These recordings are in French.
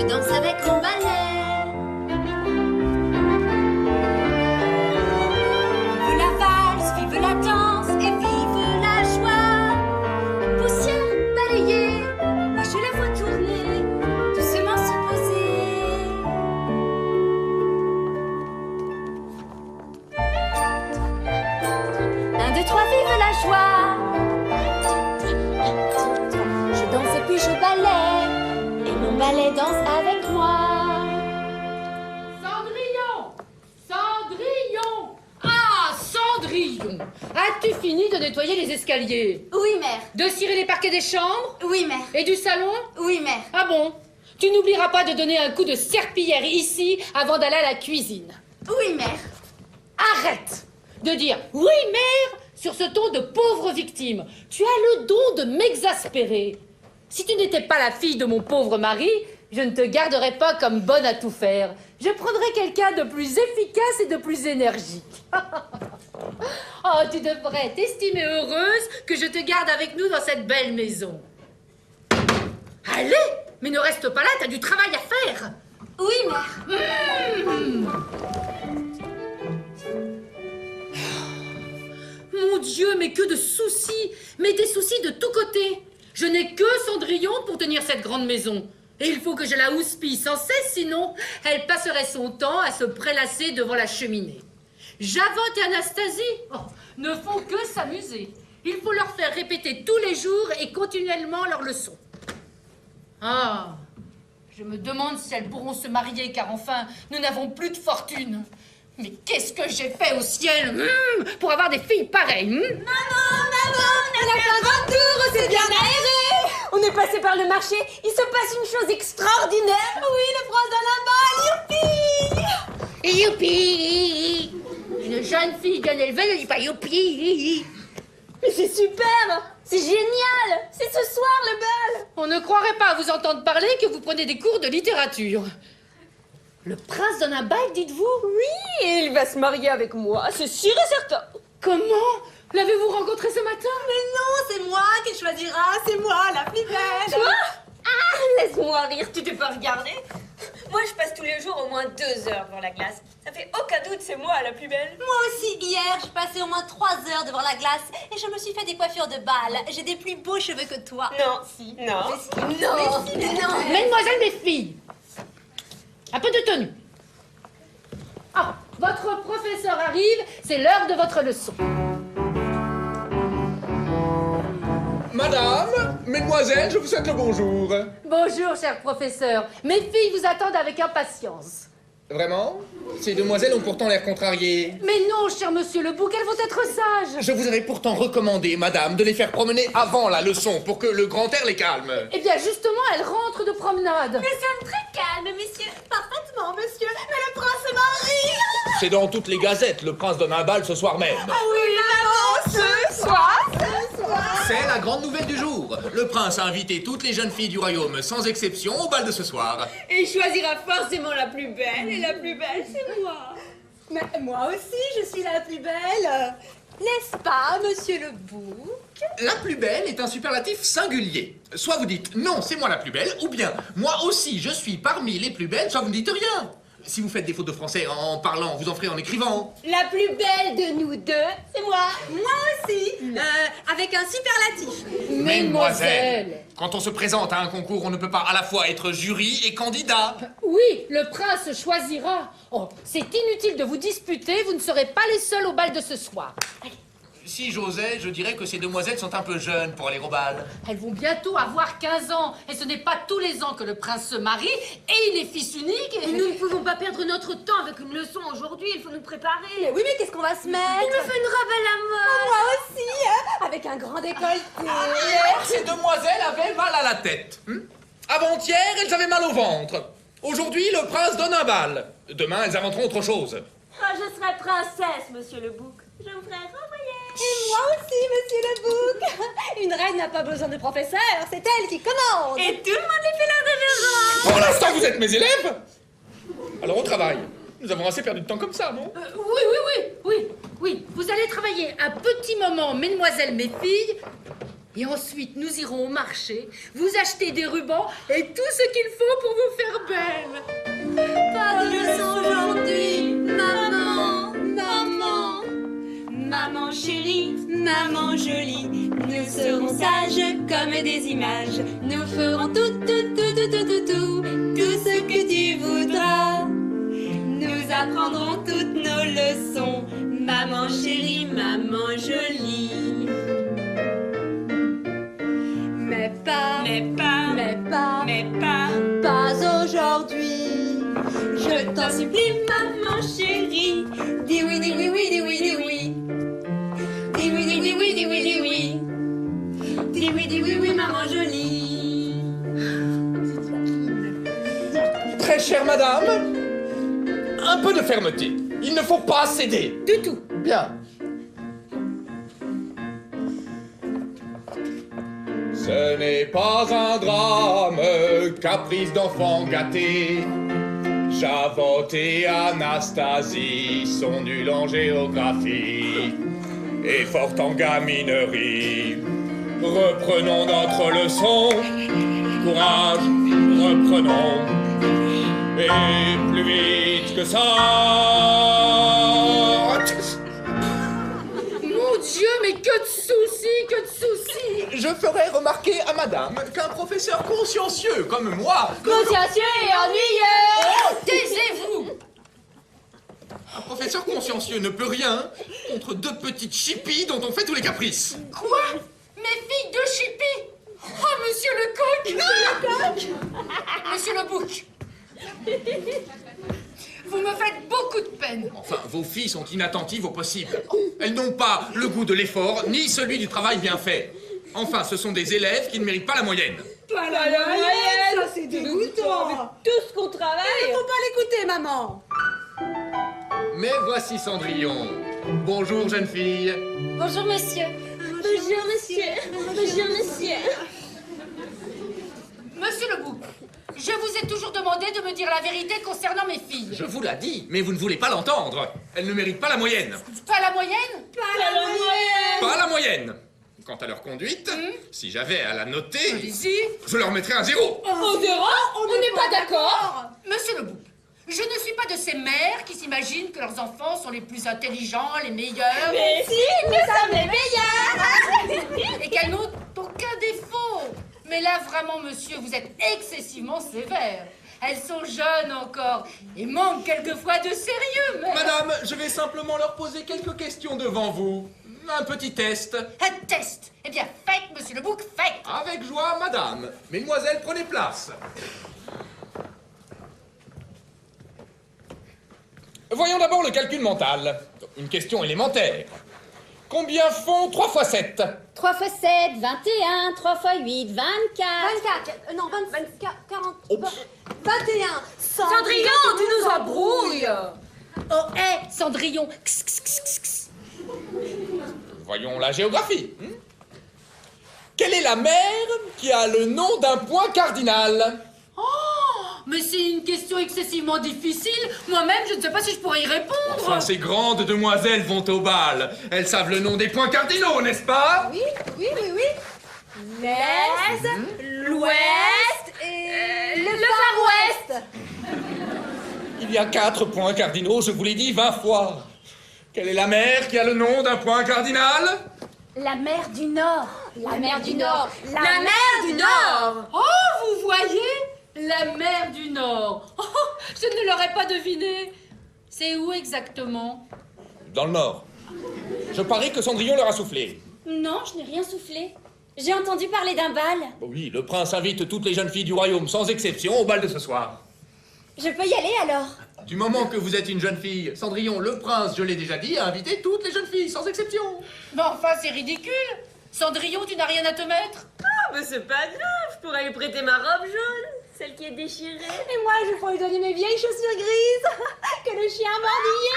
danse avec mon balai. Vive la valse, vive la danse et vive la joie. Poussière balayée, moi je la vois tourner, doucement se poser. Un, deux, trois, vive la joie. Je danse et puis je balaie, et mon balai danse avec moi. Cendrillon! Cendrillon! Ah, Cendrillon! As-tu fini de nettoyer les escaliers? Oui, mère. De cirer les parquets des chambres? Oui, mère. Et du salon? Oui, mère. Ah bon? Tu n'oublieras pas de donner un coup de serpillière ici avant d'aller à la cuisine. Oui, mère. Arrête de dire « oui, mère » sur ce ton de pauvre victime. Tu as le don de m'exaspérer. Si tu n'étais pas la fille de mon pauvre mari, je ne te garderais pas comme bonne à tout faire. Je prendrais quelqu'un de plus efficace et de plus énergique. Oh, tu devrais t'estimer heureuse que je te garde avec nous dans cette belle maison. Allez, mais ne reste pas là, t'as du travail à faire. Oui, mère. Mon Dieu, mais que de soucis! Mais des soucis de tous côtés! Je n'ai que Cendrillon pour tenir cette grande maison. Et il faut que je la houspille sans cesse, sinon elle passerait son temps à se prélasser devant la cheminée. Javotte et Anastasie ne font que s'amuser. Il faut leur faire répéter tous les jours et continuellement leurs leçons. Ah, je me demande si elles pourront se marier, car enfin, nous n'avons plus de fortune. Mais qu'est-ce que j'ai fait au ciel pour avoir des filles pareilles Maman, on a fait un grand tour, c'est bien aéré. On est passé par le marché, il se passe une chose extraordinaire. Oui, le prince donne un bal, youpi. Youpi! Une jeune fille bien élevée ne dit pas youpi! Mais c'est super, c'est génial. C'est ce soir le bal. On ne croirait pas à vous entendre parler que vous prenez des cours de littérature. Le prince donne un bal, dites-vous? Oui, et il va se marier avec moi, c'est sûr et certain. Comment? L'avez-vous rencontré ce matin? Mais non, c'est moi qui choisira, c'est moi la plus belle. Toi? Ah, laisse-moi rire, tu t'es pas regardé? Moi, je passe tous les jours au moins 2 heures devant la glace. Ça fait aucun doute, c'est moi la plus belle. Moi aussi, hier, je passais au moins 3 heures devant la glace et je me suis fait des coiffures de bal. J'ai des plus beaux cheveux que toi. Non, si, non. Non, Mesdemoiselles, mes filles, un peu de tenue. Ah, votre professeur arrive, c'est l'heure de votre leçon. Madame, mesdemoiselles, je vous souhaite le bonjour. Bonjour, cher professeur. Mes filles vous attendent avec impatience. Vraiment? Ces demoiselles ont pourtant l'air contrariées. Mais non, cher monsieur Lebouc, elles vont être sages. Je vous avais pourtant recommandé, madame, de les faire promener avant la leçon pour que le grand air les calme. Eh bien, justement, elles rentrent de promenade. Nous sommes très calmes, messieurs. Parfaitement, monsieur. Mais le prince se marie. C'est dans toutes les gazettes, le prince donne un bal ce soir même. Oui, maman, ce soir. C'est la grande nouvelle du jour. Le prince a invité toutes les jeunes filles du royaume, sans exception, au bal de ce soir. Et il choisira forcément la plus belle, et la plus belle, c'est moi. Mais moi aussi, je suis la plus belle. N'est-ce pas, monsieur le bouc? La plus belle est un superlatif singulier. Soit vous dites « non, c'est moi la plus belle », ou bien « moi aussi, je suis parmi les plus belles », soit vous ne dites rien. Si vous faites des fautes de français en parlant, vous en ferez en écrivant. La plus belle de nous deux, c'est moi. Moi aussi. Avec un superlatif. Mesdemoiselles. Quand on se présente à un concours, on ne peut pas à la fois être jury et candidat. Oui, le prince choisira. Oh, c'est inutile de vous disputer, vous ne serez pas les seuls au bal de ce soir. Allez. Si j'osais, je dirais que ces demoiselles sont un peu jeunes pour aller au bal. Elles vont bientôt avoir 15 ans, et ce n'est pas tous les ans que le prince se marie, et il est fils unique, et Nous ne pouvons pas perdre notre temps avec une leçon aujourd'hui, il faut nous préparer. Mais oui, mais qu'est-ce qu'on va se mettre? Il me fait une robe à la mode. Moi aussi, avec un grand décolleté. Hier, ces demoiselles avaient mal à la tête. Avant-hier, elles avaient mal au ventre. Aujourd'hui, le prince donne un bal. Demain, elles inventeront autre chose. Ah, je serai princesse, monsieur le bouc. Je vous ferai renvoyer. Et moi aussi, monsieur le bouc. Une reine n'a pas besoin de professeur, c'est elle qui commande. Et tout le monde lui fait la révérence. Pour l'instant, vous êtes mes élèves. Alors, au travail. Nous avons assez perdu de temps comme ça, non? Oui. Vous allez travailler un petit moment, mesdemoiselles, mes filles, Et ensuite, nous irons au marché, vous acheter des rubans et tout ce qu'il faut pour vous faire belle. Pas de leçon aujourd'hui, maman, maman. Maman chérie, maman jolie, nous serons sages comme des images. Nous ferons tout ce que tu voudras. Nous apprendrons toutes nos leçons, maman chérie, maman jolie. Mais pas aujourd'hui. Je t'en supplie, maman chérie. Dis oui, dis oui, oui, dis oui, dis oui. Dis oui, dis oui, oui, dis oui, dis oui. Dis oui, dis oui, oui, maman jolie. Très chère madame, un peu de fermeté. Il ne faut pas céder. Du tout. Bien. Ce n'est pas un drame, caprice d'enfant gâté. Javotte et Anastasie sont nuls en géographie et fort en gaminerie. Reprenons notre leçon. Courage, reprenons. Et plus vite que ça. Mon Dieu, mais que de soucis, que de soucis. Je ferai remarquer à madame qu'un professeur consciencieux comme moi... Consciencieux et ennuyeux. Taisez-vous. Un professeur consciencieux ne peut rien contre deux petites chippies dont on fait tous les caprices. Quoi? Mes filles de chipie? Oh, monsieur le coq! Monsieur le bouc! Vous me faites beaucoup de peine. Enfin, vos filles sont inattentives au possible. Elles n'ont pas le goût de l'effort, ni celui du travail bien fait. Enfin, ce sont des élèves qui ne méritent pas la moyenne. Pas la moyenne, ça c'est dégoûtant. Tout ce qu'on travaille. Faut pas l'écouter, maman. Mais voici Cendrillon. Bonjour, jeune fille. Bonjour, monsieur. Bonjour, monsieur. Bonjour, monsieur. Monsieur le bouc, je vous ai toujours demandé de me dire la vérité concernant mes filles. Je vous l'ai dit, mais vous ne voulez pas l'entendre. Elles ne méritent pas la moyenne. Pas la moyenne? Pas la moyenne. Quant à leur conduite, si j'avais à la noter, Allez-y. je leur mettrais un 0. On n'est pas d'accord. Monsieur le bouc, je ne suis pas de ces mères qui s'imaginent que leurs enfants sont les plus intelligents, les meilleurs, Mais si, nous sommes les meilleurs. et qu'elles n'ont aucun défaut. Mais là, vraiment, monsieur, vous êtes excessivement sévère. Elles sont jeunes encore et manquent quelquefois de sérieux, mais... Madame, je vais simplement leur poser quelques questions devant vous. Un petit test. Un test. Eh bien, faites, monsieur le bouc, faites. Avec joie, madame. Mesdemoiselles, prenez place. Voyons d'abord le calcul mental. Une question élémentaire. Combien font 3 x 7? 3 x 7, 21, 3 x 8, 24. 24, non, 24, 40, Oh. 21, Cendrillon, tu nous embrouilles. Oh, hé, Cendrillon. X, x, x, x, x. Voyons la géographie. Quelle est la mer qui a le nom d'un point cardinal? Mais c'est une question excessivement difficile. Moi-même, je ne sais pas si je pourrais y répondre. Enfin, ces grandes demoiselles vont au bal. Elles savent le nom des points cardinaux, n'est-ce pas? Oui. L'Est, l'Ouest et le Far-Ouest. Il y a 4 points cardinaux, je vous l'ai dit 20 fois. Quelle est la mer qui a le nom d'un point cardinal? La mer du Nord. La mer du Nord. La mer du Nord. Oh, vous voyez? La mer du Nord. Oh, je ne l'aurais pas deviné. C'est où exactement? Dans le nord. Je parie que Cendrillon leur a soufflé. Non, je n'ai rien soufflé. J'ai entendu parler d'un bal. Oui, le prince invite toutes les jeunes filles du royaume, sans exception, au bal de ce soir. Je peux y aller alors? Du moment que vous êtes une jeune fille, Cendrillon, le prince, je l'ai déjà dit, a invité toutes les jeunes filles, sans exception. Mais enfin, c'est ridicule. Cendrillon, tu n'as rien à te mettre? Ah, mais c'est pas grave, je pourrais lui prêter ma robe jaune, celle qui est déchirée. Et moi, je pourrais lui donner mes vieilles chaussures grises que le chien a mordillé.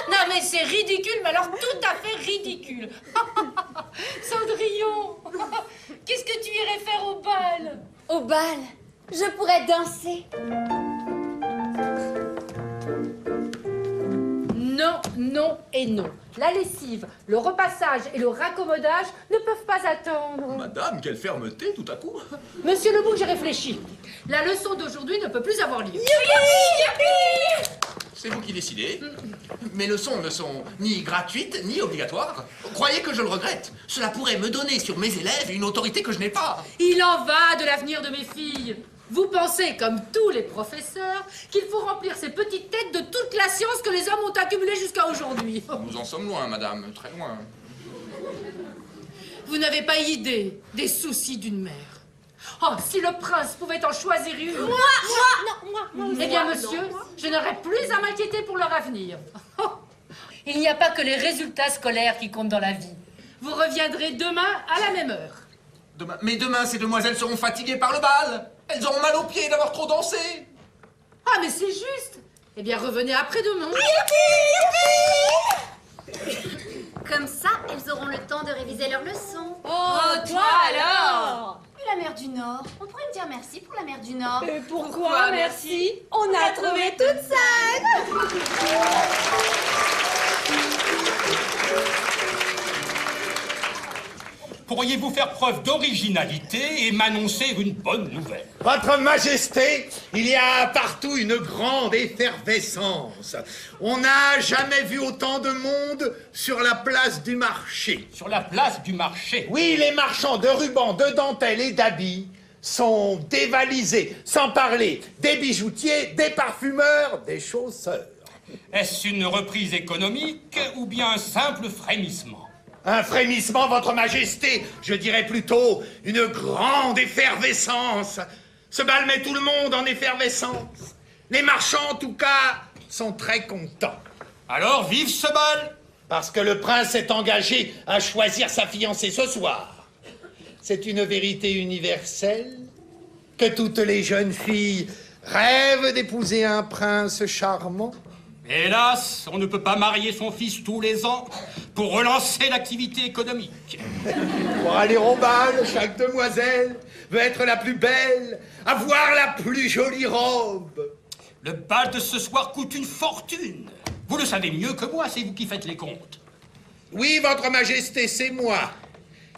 Non, mais c'est ridicule, mais alors tout à fait ridicule. Cendrillon, qu'est-ce que tu irais faire au bal? Au bal, je pourrais danser. Non, non et non. La lessive, le repassage et le raccommodage ne peuvent pas attendre. Madame, quelle fermeté tout à coup. Monsieur Lebouc, j'ai réfléchi. La leçon d'aujourd'hui ne peut plus avoir lieu. C'est vous qui décidez. Mes leçons ne sont ni gratuites ni obligatoires. Croyez que je le regrette. Cela pourrait me donner sur mes élèves une autorité que je n'ai pas. Il en va de l'avenir de mes filles. Vous pensez, comme tous les professeurs, qu'il faut remplir ces petites têtes de toute la science que les hommes ont accumulée jusqu'à aujourd'hui. Nous en sommes loin, madame, très loin. Vous n'avez pas idée des soucis d'une mère. Oh, si le prince pouvait en choisir une. Eh bien, monsieur, je n'aurais plus à m'inquiéter pour leur avenir. Oh, il n'y a pas que les résultats scolaires qui comptent dans la vie. Vous reviendrez demain à la même heure. Mais demain, ces demoiselles seront fatiguées par le bal. Elles auront mal aux pieds d'avoir trop dansé. Ah, mais c'est juste. Eh bien, revenez après-demain. Comme ça, elles auront le temps de réviser leurs leçons. Oh, toi alors? Et la mer du Nord, on pourrait me dire merci pour la mer du Nord. Pourquoi merci? On a trouvé toute seule. Pourriez-vous faire preuve d'originalité et m'annoncer une bonne nouvelle? Votre Majesté, il y a partout une grande effervescence. On n'a jamais vu autant de monde sur la place du marché. Sur la place du marché? Oui, les marchands de rubans, de dentelles et d'habits sont dévalisés, sans parler des bijoutiers, des parfumeurs, des chausseurs. Est-ce une reprise économique ou bien un simple frémissement? Un frémissement, Votre Majesté, je dirais plutôt une grande effervescence. Ce bal met tout le monde en effervescence. Les marchands, en tout cas, sont très contents. Alors, vive ce bal! Parce que le prince est engagé à choisir sa fiancée ce soir. C'est une vérité universelle que toutes les jeunes filles rêvent d'épouser un prince charmant. Hélas, on ne peut pas marier son fils tous les ans pour relancer l'activité économique. Pour aller au bal, chaque demoiselle veut être la plus belle, avoir la plus jolie robe. Le bal de ce soir coûte une fortune. Vous le savez mieux que moi, c'est vous qui faites les comptes. Oui, Votre Majesté, c'est moi.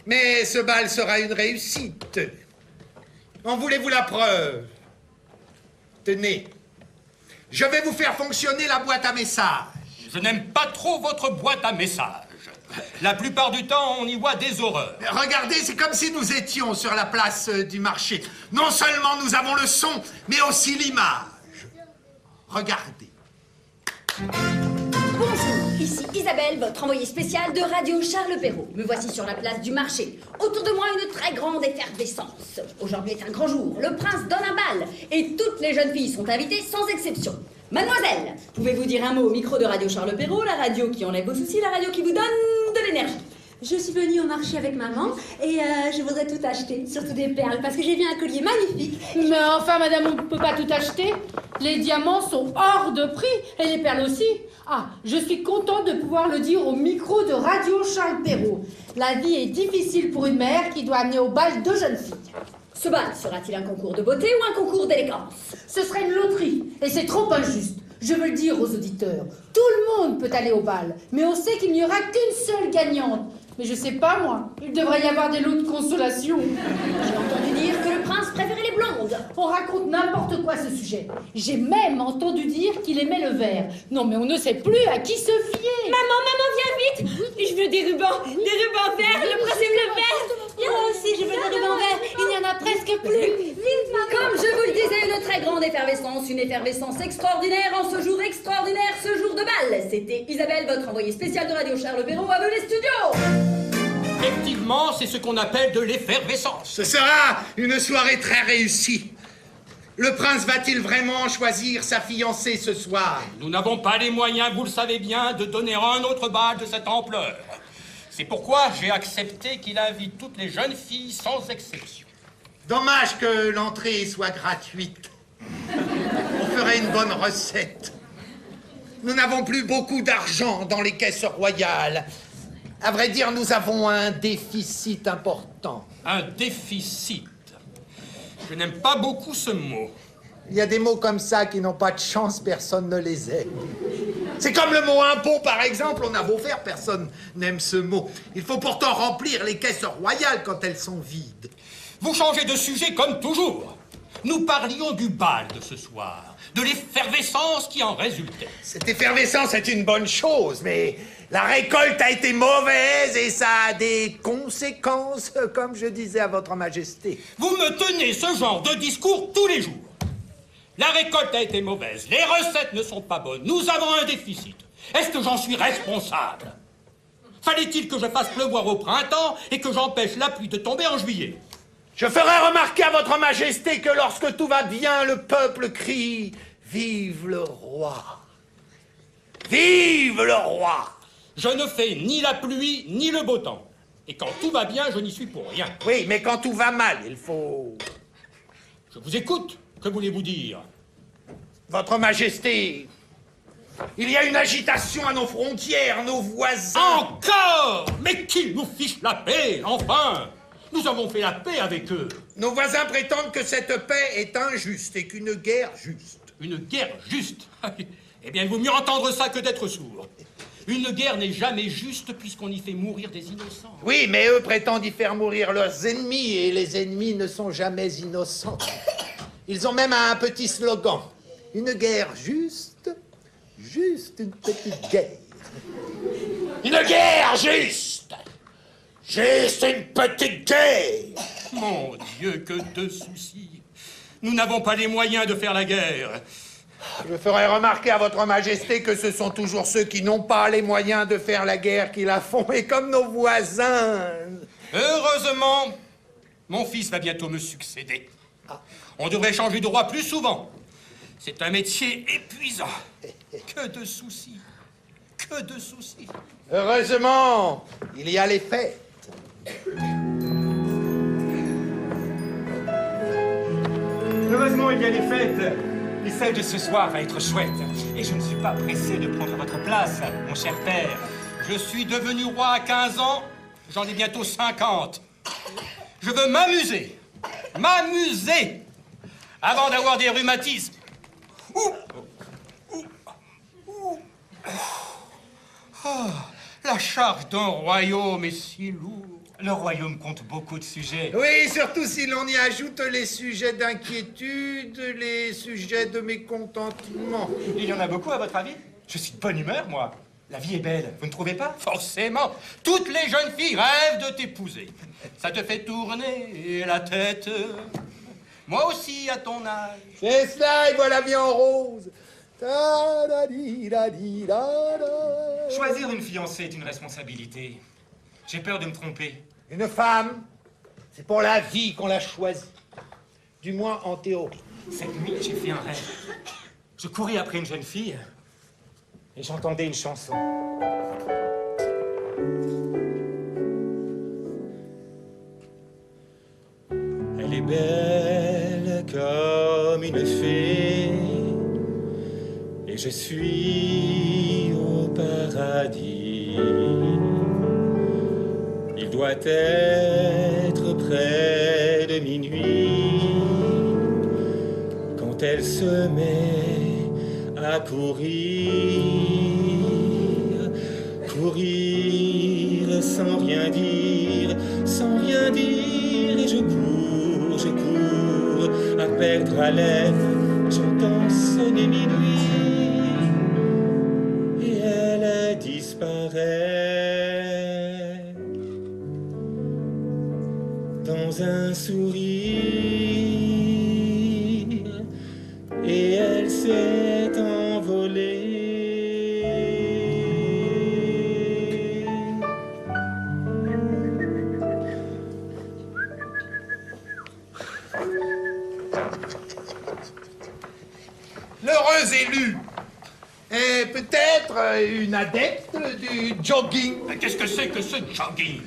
Mais ce bal sera une réussite. En voulez-vous la preuve? Tenez. Je vais vous faire fonctionner la boîte à messages. Je n'aime pas trop votre boîte à messages. La plupart du temps, on y voit des horreurs. Regardez, c'est comme si nous étions sur la place du marché. Non seulement nous avons le son, mais aussi l'image. Regardez. Bonjour, ici Isabelle, votre envoyée spéciale de Radio Charles Perrault. Me voici sur la place du marché. Autour de moi, une très grande effervescence. Aujourd'hui est un grand jour. Le prince donne un bal. Et toutes les jeunes filles sont invitées sans exception. Mademoiselle, pouvez-vous dire un mot au micro de Radio Charles Perrault, la radio qui enlève vos soucis, la radio qui vous donne de l'énergie? Je suis venue au marché avec maman et je voudrais tout acheter, surtout des perles, parce que j'ai vu un collier magnifique. Mais enfin, madame, on ne peut pas tout acheter. Les diamants sont hors de prix et les perles aussi. Ah, je suis contente de pouvoir le dire au micro de Radio Charles Perrault. La vie est difficile pour une mère qui doit amener au bal deux jeunes filles. Ce bal sera-t-il un concours de beauté ou un concours d'élégance? Ce serait une loterie et c'est trop injuste. Je veux le dire aux auditeurs. Tout le monde peut aller au bal, mais on sait qu'il n'y aura qu'une seule gagnante. Mais je sais pas, moi. Il devrait y avoir des lots de consolation. J'ai entendu dire que le prince préférait les blondes. On raconte n'importe quoi à ce sujet. J'ai même entendu dire qu'il aimait le vert. Non, mais on ne sait plus à qui se fier. Maman, viens vite. Je veux des rubans verts. Le prince aime le vert. Moi aussi, je veux des rubans verts. Il n'y en a presque plus. Vite, maman. Comme je vous le disais, une très grande effervescence, une effervescence extraordinaire en ce jour extraordinaire, ce jour de bal. C'était Isabelle, votre envoyée spéciale de Radio Charles Perrault, à vous les studios. Effectivement, c'est ce qu'on appelle de l'effervescence. Ce sera une soirée très réussie. Le prince va-t-il vraiment choisir sa fiancée ce soir? Nous n'avons pas les moyens, vous le savez bien, de donner un autre bal de cette ampleur. C'est pourquoi j'ai accepté qu'il invite toutes les jeunes filles sans exception. Dommage que l'entrée soit gratuite. On ferait une bonne recette. Nous n'avons plus beaucoup d'argent dans les caisses royales. À vrai dire, nous avons un déficit important. Un déficit. Je n'aime pas beaucoup ce mot. Il y a des mots comme ça qui n'ont pas de chance, personne ne les aime. C'est comme le mot impôt, par exemple. On a beau faire, personne n'aime ce mot. Il faut pourtant remplir les caisses royales quand elles sont vides. Vous changez de sujet comme toujours. Nous parlions du bal de ce soir, de l'effervescence qui en résultait. Cette effervescence est une bonne chose, mais la récolte a été mauvaise et ça a des conséquences, comme je disais à votre majesté. Vous me tenez ce genre de discours tous les jours. La récolte a été mauvaise, les recettes ne sont pas bonnes, nous avons un déficit. Est-ce que j'en suis responsable? Fallait-il que je fasse pleuvoir au printemps et que j'empêche la pluie de tomber en juillet? Je ferai remarquer à votre majesté que lorsque tout va bien, le peuple crie « Vive le roi !»« Vive le roi !» Je ne fais ni la pluie ni le beau temps. Et quand tout va bien, je n'y suis pour rien. Oui, mais quand tout va mal, il faut... Je vous écoute. Que voulez-vous dire? Votre majesté, il y a une agitation à nos frontières, nos voisins... Encore? Mais qu'ils nous fichent la paix, enfin! Nous avons fait la paix avec eux. Nos voisins prétendent que cette paix est injuste et qu'une guerre juste. Une guerre juste? Eh bien, il vaut mieux entendre ça que d'être sourd. Une guerre n'est jamais juste puisqu'on y fait mourir des innocents. Oui, mais eux prétendent y faire mourir leurs ennemis et les ennemis ne sont jamais innocents. Ils ont même un petit slogan. Une guerre juste, juste une petite guerre. Une guerre juste, juste une petite guerre. Mon Dieu, que de soucis. Nous n'avons pas les moyens de faire la guerre. Je ferai remarquer à votre majesté que ce sont toujours ceux qui n'ont pas les moyens de faire la guerre qui la font, et comme nos voisins. Heureusement, mon fils va bientôt me succéder. On devrait changer de roi plus souvent. C'est un métier épuisant. Que de soucis. Que de soucis. Heureusement, il y a les fêtes. Heureusement, il y a les fêtes. Et celle de ce soir va être chouette. Et je ne suis pas pressé de prendre votre place, mon cher père. Je suis devenu roi à 15 ans. J'en ai bientôt 50. Je veux m'amuser. M'amuser. Avant d'avoir des rhumatismes. La charge d'un royaume est si lourde. Le royaume compte beaucoup de sujets. Oui, surtout si l'on y ajoute les sujets d'inquiétude, les sujets de mécontentement. Il y en a beaucoup, à votre avis? Je suis de bonne humeur, moi. La vie est belle, vous ne trouvez pas? Forcément. Toutes les jeunes filles rêvent de t'épouser. Ça te fait tourner la tête. Moi aussi, à ton âge. C'est cela, et voilà bien en rose. Choisir une fiancée est une responsabilité. J'ai peur de me tromper. Une femme, c'est pour la vie qu'on la choisit. Du moins en théorie. Cette nuit, j'ai fait un rêve. Je courais après une jeune fille et j'entendais une chanson. Elle est belle comme une fée et je suis au paradis. Il doit être près de minuit quand elle se met à courir, courir sans rien dire, et je cours à perdre haleine, j'entends sonner minuit et elle disparaît dans un sourire et elle s'est envolée. L'heureuse élue est peut-être une adepte du jogging. Qu'est-ce que c'est que ce jogging?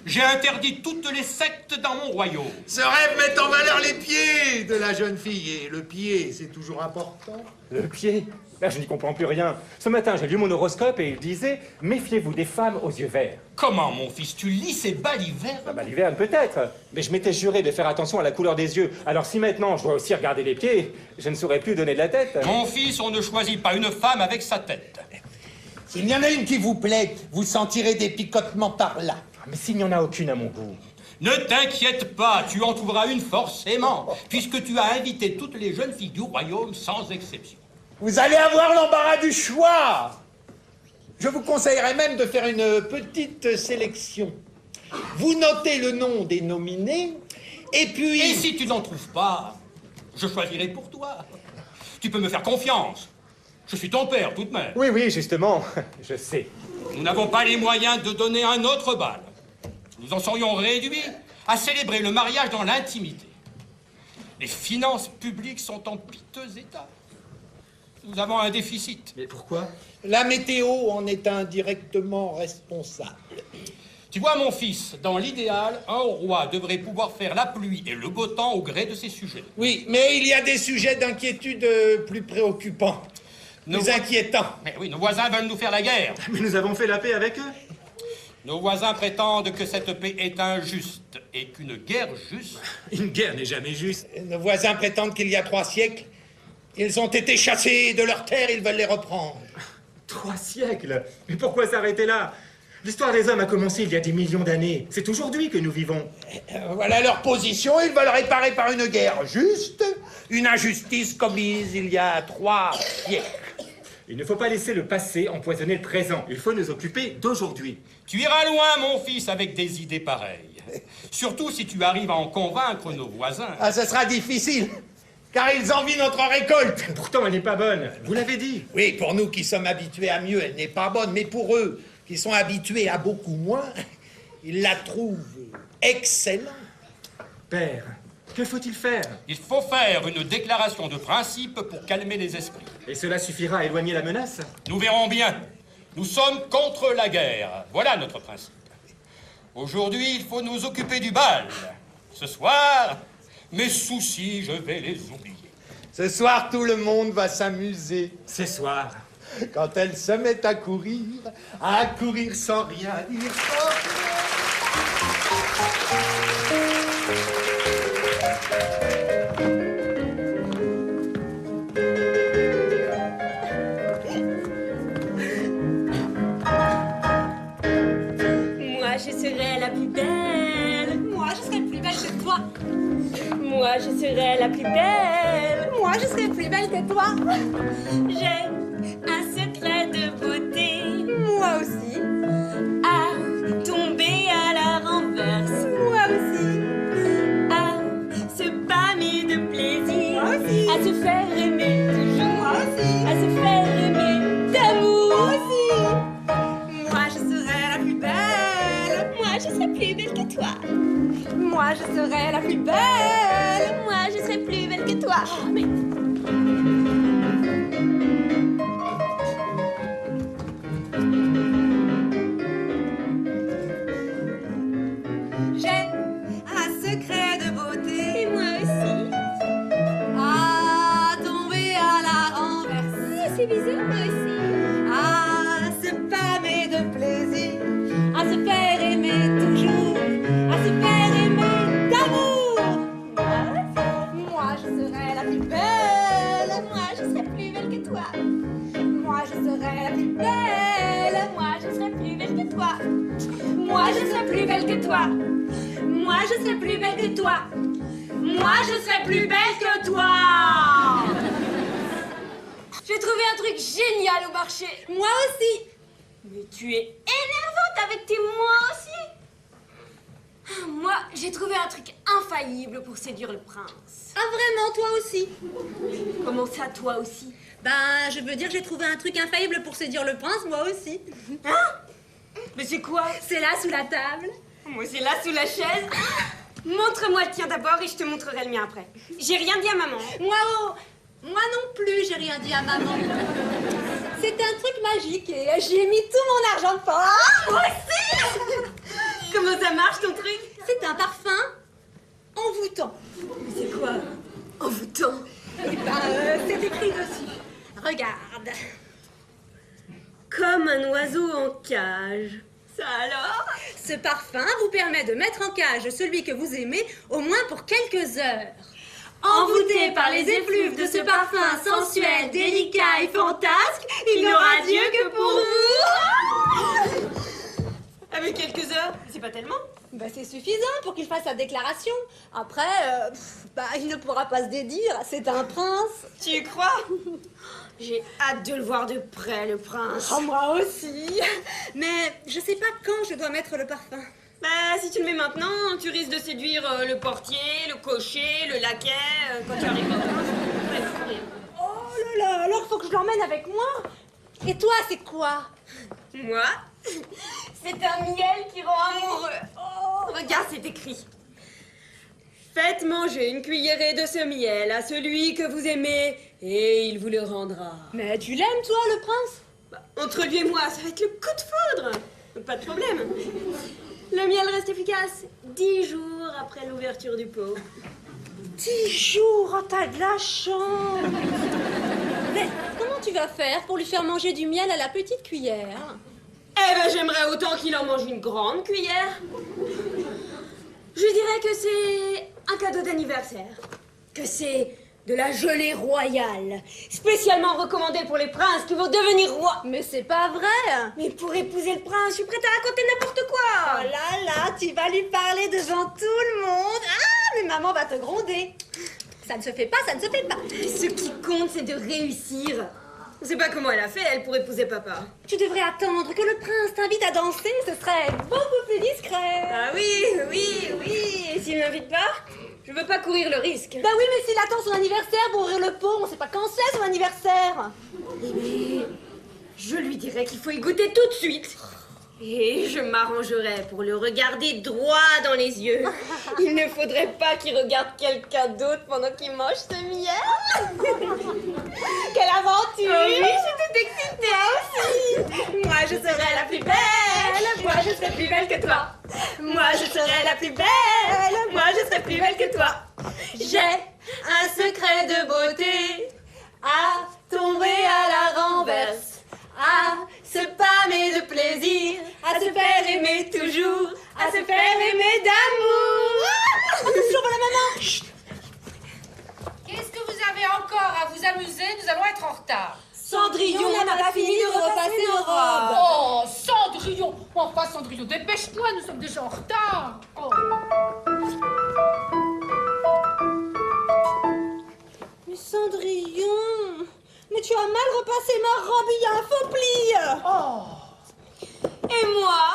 J'ai interdit toutes les sectes dans mon royaume. Ce rêve met en valeur les pieds de la jeune fille. Et le pied, c'est toujours important. Le pied? Là, je n'y comprends plus rien. Ce matin, j'ai lu mon horoscope et il disait « Méfiez-vous des femmes aux yeux verts ». Comment, mon fils, tu lis ces balivernes? Ah bah, l'hiver, peut-être. Mais je m'étais juré de faire attention à la couleur des yeux. Alors si maintenant je dois aussi regarder les pieds, je ne saurais plus donner de la tête. Mon fils, on ne choisit pas une femme avec sa tête. S'il y en a une qui vous plaît, vous sentirez des picotements par là. Mais s'il n'y en a aucune à mon goût. Ne t'inquiète pas, tu en trouveras une forcément, puisque tu as invité toutes les jeunes filles du royaume sans exception. Vous allez avoir l'embarras du choix. Je vous conseillerais même de faire une petite sélection. Vous notez le nom des nominés, et puis... Et si tu n'en trouves pas, je choisirai pour toi. Tu peux me faire confiance. Je suis ton père, tout de même. Oui, oui, justement, je sais. Nous n'avons pas les moyens de donner un autre bal. Nous en serions réduits à célébrer le mariage dans l'intimité. Les finances publiques sont en piteux état. Nous avons un déficit. Mais pourquoi? La météo en est indirectement responsable. Tu vois, mon fils, dans l'idéal, un roi devrait pouvoir faire la pluie et le beau temps au gré de ses sujets. Oui, mais il y a des sujets d'inquiétude plus préoccupants, plus inquiétants. Mais oui, nos voisins veulent nous faire la guerre. Mais nous avons fait la paix avec eux. Nos voisins prétendent que cette paix est injuste et qu'une guerre juste... Une guerre n'est jamais juste. Nos voisins prétendent qu'il y a 3 siècles, ils ont été chassés de leurs terres, ils veulent les reprendre. 3 siècles? Mais pourquoi s'arrêter là? L'histoire des hommes a commencé il y a des millions d'années. C'est aujourd'hui que nous vivons. Voilà leur position, ils veulent réparer par une guerre juste, une injustice commise il y a 3 siècles. Il ne faut pas laisser le passé empoisonner le présent. Il faut nous occuper d'aujourd'hui. Tu iras loin, mon fils, avec des idées pareilles. Surtout si tu arrives à en convaincre nos voisins. Ah, ce sera difficile, car ils envient notre récolte. Pourtant, elle n'est pas bonne. Vous l'avez dit. Oui, pour nous qui sommes habitués à mieux, elle n'est pas bonne, mais pour eux, qui sont habitués à beaucoup moins, ils la trouvent excellente. Père, que faut-il faire? Il faut faire une déclaration de principe pour calmer les esprits. Et cela suffira à éloigner la menace? Nous verrons bien. Nous sommes contre la guerre. Voilà notre principe. Aujourd'hui, il faut nous occuper du bal. Ce soir, mes soucis, je vais les oublier. Ce soir, tout le monde va s'amuser. Ce soir. Quand elle se met à courir sans rien dire. Moi, je serai la plus belle. Moi, je serai plus belle que toi. Moi, je serai la plus belle. Moi, je serai plus belle que toi. J'ai un secret de beauté. Moi aussi. À tomber à la renverse. Moi aussi. À se pâmer de plaisir. Moi aussi. À se faire aimer toujours. Moi aussi. À se faire aimer d'amour. Moi aussi. Moi, je serai la plus belle. Moi, je serai plus belle que toi. Moi, je serai la plus belle. Moi, je serai plus belle que toi. Mais... J'ai un secret de beauté. Et moi aussi. À tomber à la renverse. C'est bizarre, moi aussi. À se pâmer de plaisir. À se faire aimer toujours. À se faire aimer d'amour. Moi, je serai la plus belle. Moi, je serai plus belle que toi. Moi, je serai la plus belle. Moi, je serai plus belle que toi. Moi, je serai plus belle que toi. Moi, je serai plus belle que toi. Moi, je serai plus belle que toi. J'ai trouvé un truc génial au marché. Moi aussi. Mais tu es énervante avec tes moi aussi. Moi, j'ai trouvé un truc infaillible pour séduire le prince. Ah, vraiment, toi aussi? Comment ça, toi aussi? Ben, je veux dire, j'ai trouvé un truc infaillible pour séduire le prince, moi aussi. Hein? Mais c'est quoi? C'est là, sous la table. Moi, c'est là, sous la chaise. Montre-moi le tien d'abord et je te montrerai le mien après. J'ai rien dit à maman. Moi non plus, j'ai rien dit à maman. C'est un truc magique et j'y ai mis tout mon argent de poche. Ah, moi aussi. Comment ça marche, ton truc? C'est un parfum envoûtant. Mais c'est quoi? Envoûtant? C'est écrit dessus. Regarde. Comme un oiseau en cage. Ça alors? Ce parfum vous permet de mettre en cage celui que vous aimez au moins pour quelques heures. Envoûté par les effluves de ce parfum sensuel, délicat et fantasque, il n'aura Dieu que pour vous. Avec quelques heures, c'est pas tellement? Bah c'est suffisant pour qu'il fasse sa déclaration. Après, il ne pourra pas se dédire, c'est un prince. Tu crois? J'ai hâte de le voir de près, le prince. Oh, moi aussi. Mais je sais pas quand je dois mettre le parfum. Bah, si tu le mets maintenant, tu risques de séduire le portier, le cocher, le laquais, quand tu arrives au prince. Oh là là, alors faut que je l'emmène avec moi. Et toi, c'est quoi? Moi? C'est un miel qui rend amoureux. Oh, regarde, c'est écrit. Faites manger une cuillerée de ce miel à celui que vous aimez et il vous le rendra. Mais tu l'aimes, toi, le prince? Bah, entre lui et moi, ça va être le coup de foudre. Pas de problème. Le miel reste efficace 10 jours après l'ouverture du pot. 10 jours, oh, t'as de la chance. Mais comment tu vas faire pour lui faire manger du miel à la petite cuillère? Eh ben, j'aimerais autant qu'il en mange une grande cuillère. Je dirais que c'est un cadeau d'anniversaire. Que c'est de la gelée royale. Spécialement recommandée pour les princes qui vont devenir rois. Mais c'est pas vrai. Mais pour épouser le prince, je suis prête à raconter n'importe quoi. Oh là là, tu vas lui parler devant tout le monde. Ah, mais maman va te gronder. Ça ne se fait pas, ça ne se fait pas. Ce qui compte, c'est de réussir. On sait pas comment elle a fait, elle, pour épouser papa. Tu devrais attendre que le prince t'invite à danser, ce serait beaucoup plus discret. Ah oui. Et s'il m'invite pas, je veux pas courir le risque. Bah oui, mais s'il attend son anniversaire pour ouvrir le pot, on sait pas quand c'est son anniversaire. Eh bien, je lui dirai qu'il faut y goûter tout de suite. Et je m'arrangerai pour le regarder droit dans les yeux. Il ne faudrait pas qu'il regarde quelqu'un d'autre pendant qu'il mange ce miel. Quelle aventure! Oh oui, je suis toute excitée aussi. Moi, je serai la plus belle. Moi, je serai plus belle que toi. Moi, je serai la plus belle. Moi, je serai plus belle que toi. J'ai un secret de beauté à tomber à la renverse. À se pâmer de plaisir, à se faire aimer toujours, à se faire aimer d'amour. Attention, voilà maman. Qu'est-ce que vous avez encore à vous amuser? Nous allons être en retard. Cendrillon n'a pas fini de repasser nos robes. Oh, Cendrillon! Enfin, Cendrillon, dépêche-toi, nous sommes déjà en retard. Oh. Mais Cendrillon, mais tu as mal repassé ma robe, il y a un faux pli. Oh. Et moi,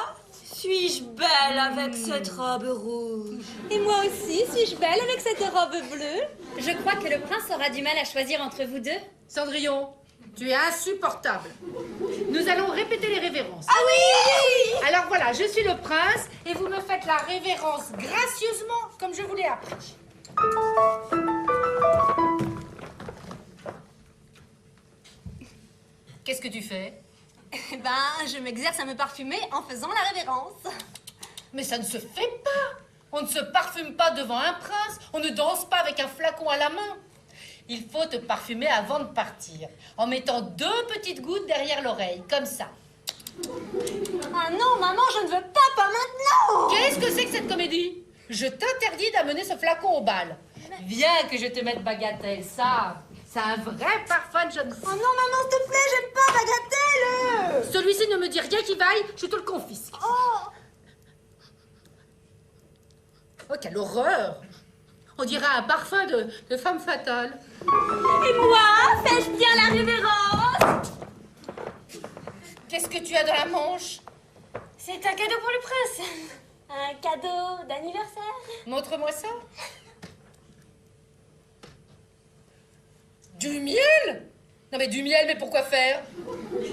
suis-je belle avec cette robe rouge? Et moi aussi, suis-je belle avec cette robe bleue? Je crois que le prince aura du mal à choisir entre vous deux. Cendrillon, tu es insupportable. Nous allons répéter les révérences. Ah oui! Alors voilà, je suis le prince et vous me faites la révérence gracieusement comme je vous l'ai appris. Qu'est-ce que tu fais? Eh ben, je m'exerce à me parfumer en faisant la révérence. Mais ça ne se fait pas. On ne se parfume pas devant un prince. On ne danse pas avec un flacon à la main. Il faut te parfumer avant de partir, en mettant 2 petites gouttes derrière l'oreille, comme ça. Ah non, maman, je ne veux pas maintenant. Qu'est-ce que c'est que cette comédie? Je t'interdis d'amener ce flacon au bal. Viens que je te mette Bagatelle, ça. C'est un vrai parfum de jeune fille. Oh non, maman, s'il te plaît, j'aime pas Bagatelle. Celui-ci ne me dit rien qui vaille, je te le confisque. Oh, Oh, quelle horreur! On dirait un parfum de femme fatale. Et moi, fais-je bien la révérence? Qu'est-ce que tu as dans la manche? C'est un cadeau pour le prince. Un cadeau d'anniversaire. Montre-moi ça. Du miel? Non mais du miel, mais pourquoi faire?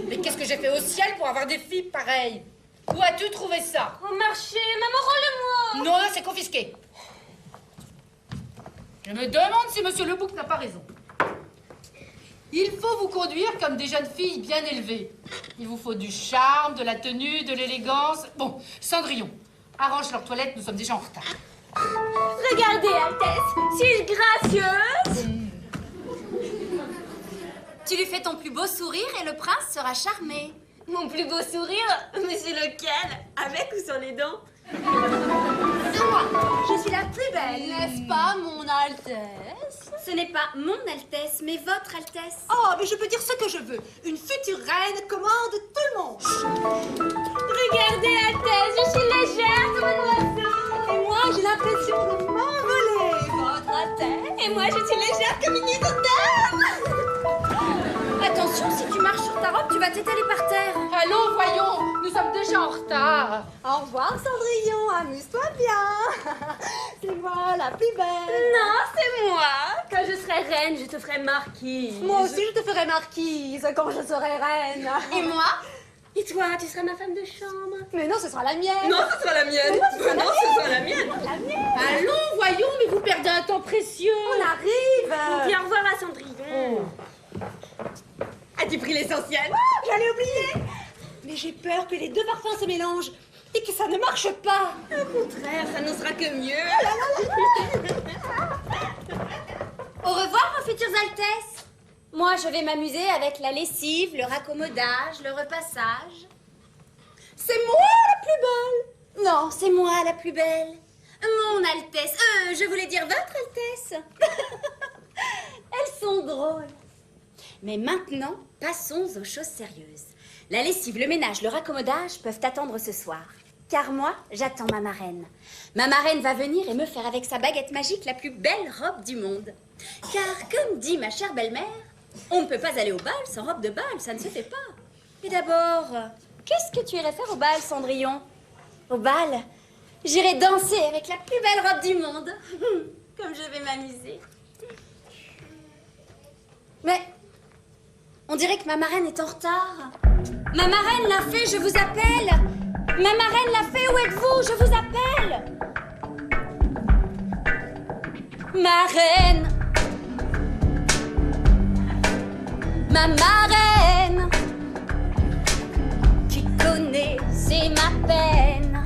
Mais qu'est-ce que j'ai fait au ciel pour avoir des filles pareilles? Où as-tu trouvé ça? Au marché, maman, rends-le-moi. Non, c'est confisqué. Je me demande si Monsieur Lebouc n'a pas raison. Il faut vous conduire comme des jeunes filles bien élevées. Il vous faut du charme, de la tenue, de l'élégance. Bon, Cendrillon, arrange leur toilette, nous sommes déjà en retard. Regardez, Altesse, suis-je gracieuse? Tu lui fais ton plus beau sourire et le prince sera charmé. Mon plus beau sourire? Mais c'est lequel? Avec ou sans les dents? Je suis la plus belle. N'est-ce pas, mon Altesse? Ce n'est pas mon Altesse, mais votre Altesse. Oh, mais je peux dire ce que je veux. Une future reine commande tout le monde. Regardez, Altesse, je suis légère comme un oiseau. Et moi, j'ai l'impression de m'envoler, votre Altesse. Et moi, je suis légère comme une dame. Attention, si tu marches sur ta robe, tu vas t'étaler par terre. Allons, voyons, nous sommes déjà en retard. Au revoir, Cendrillon, amuse-toi bien. C'est moi la plus belle. Non, c'est moi. Quand je serai reine, je te ferai marquise. Moi aussi, je te ferai marquise quand je serai reine. Et moi? Et toi, tu seras ma femme de chambre? Mais non, ce sera la mienne. Non, ce sera la mienne. Non, ce sera la mienne. La mienne. Allons, voyons, mais vous perdez un temps précieux. On arrive. Viens revoir à Cendrillon. As-tu pris l'essentiel? J'allais oublier. Mais j'ai peur que les deux parfums se mélangent et que ça ne marche pas. Au contraire, ça n'en sera que mieux. Au revoir, vos futures Altesses. Moi, je vais m'amuser avec la lessive, le raccommodage, le repassage. C'est moi la plus belle. Non, c'est moi la plus belle. Mon Altesse. Je voulais dire votre Altesse. Elles sont drôles. Mais maintenant, passons aux choses sérieuses. La lessive, le ménage, le raccommodage peuvent attendre ce soir. Car moi, j'attends ma marraine. Ma marraine va venir et me faire avec sa baguette magique la plus belle robe du monde. Car, comme dit ma chère belle-mère, on ne peut pas aller au bal sans robe de bal, ça ne se fait pas. Et d'abord, qu'est-ce que tu irais faire au bal, Cendrillon? Au bal, j'irai danser avec la plus belle robe du monde. Comme je vais m'amuser. Mais, on dirait que ma marraine est en retard. Ma marraine l'a fait, je vous appelle. Ma marraine l'a fait, où êtes-vous? Je vous appelle. Marraine. Ma marraine. Qui connaît, c'est ma peine.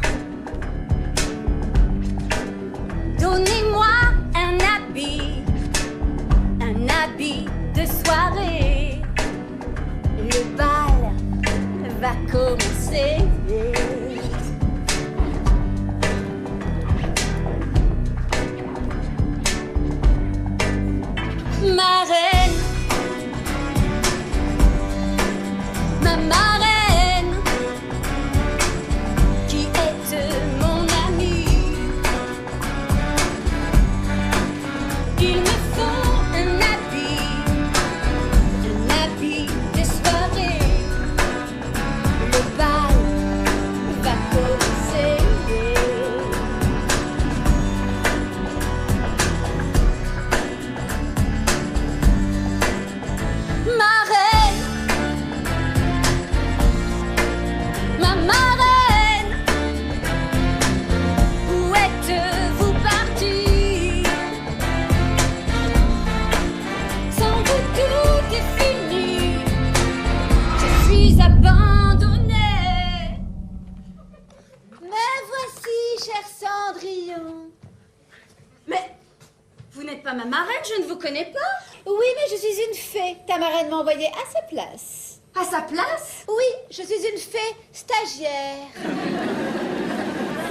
Donnez-moi un habit de soirée. Le bal va commencer. Ma reine, ma marraine, qui est mon amie. Il me faut un habit de soirée. Le bal va commencer. Ma reine, ma marraine, où êtes-vous partie? Sans vous tout est fini, je suis abandonnée. Me voici, cher Cendrillon. Mais vous n'êtes pas ma marraine, je ne vous connais pas. Oui, mais je suis une fée. Ta marraine m'a envoyée à sa place. À sa place? Oui, je suis une fée stagiaire.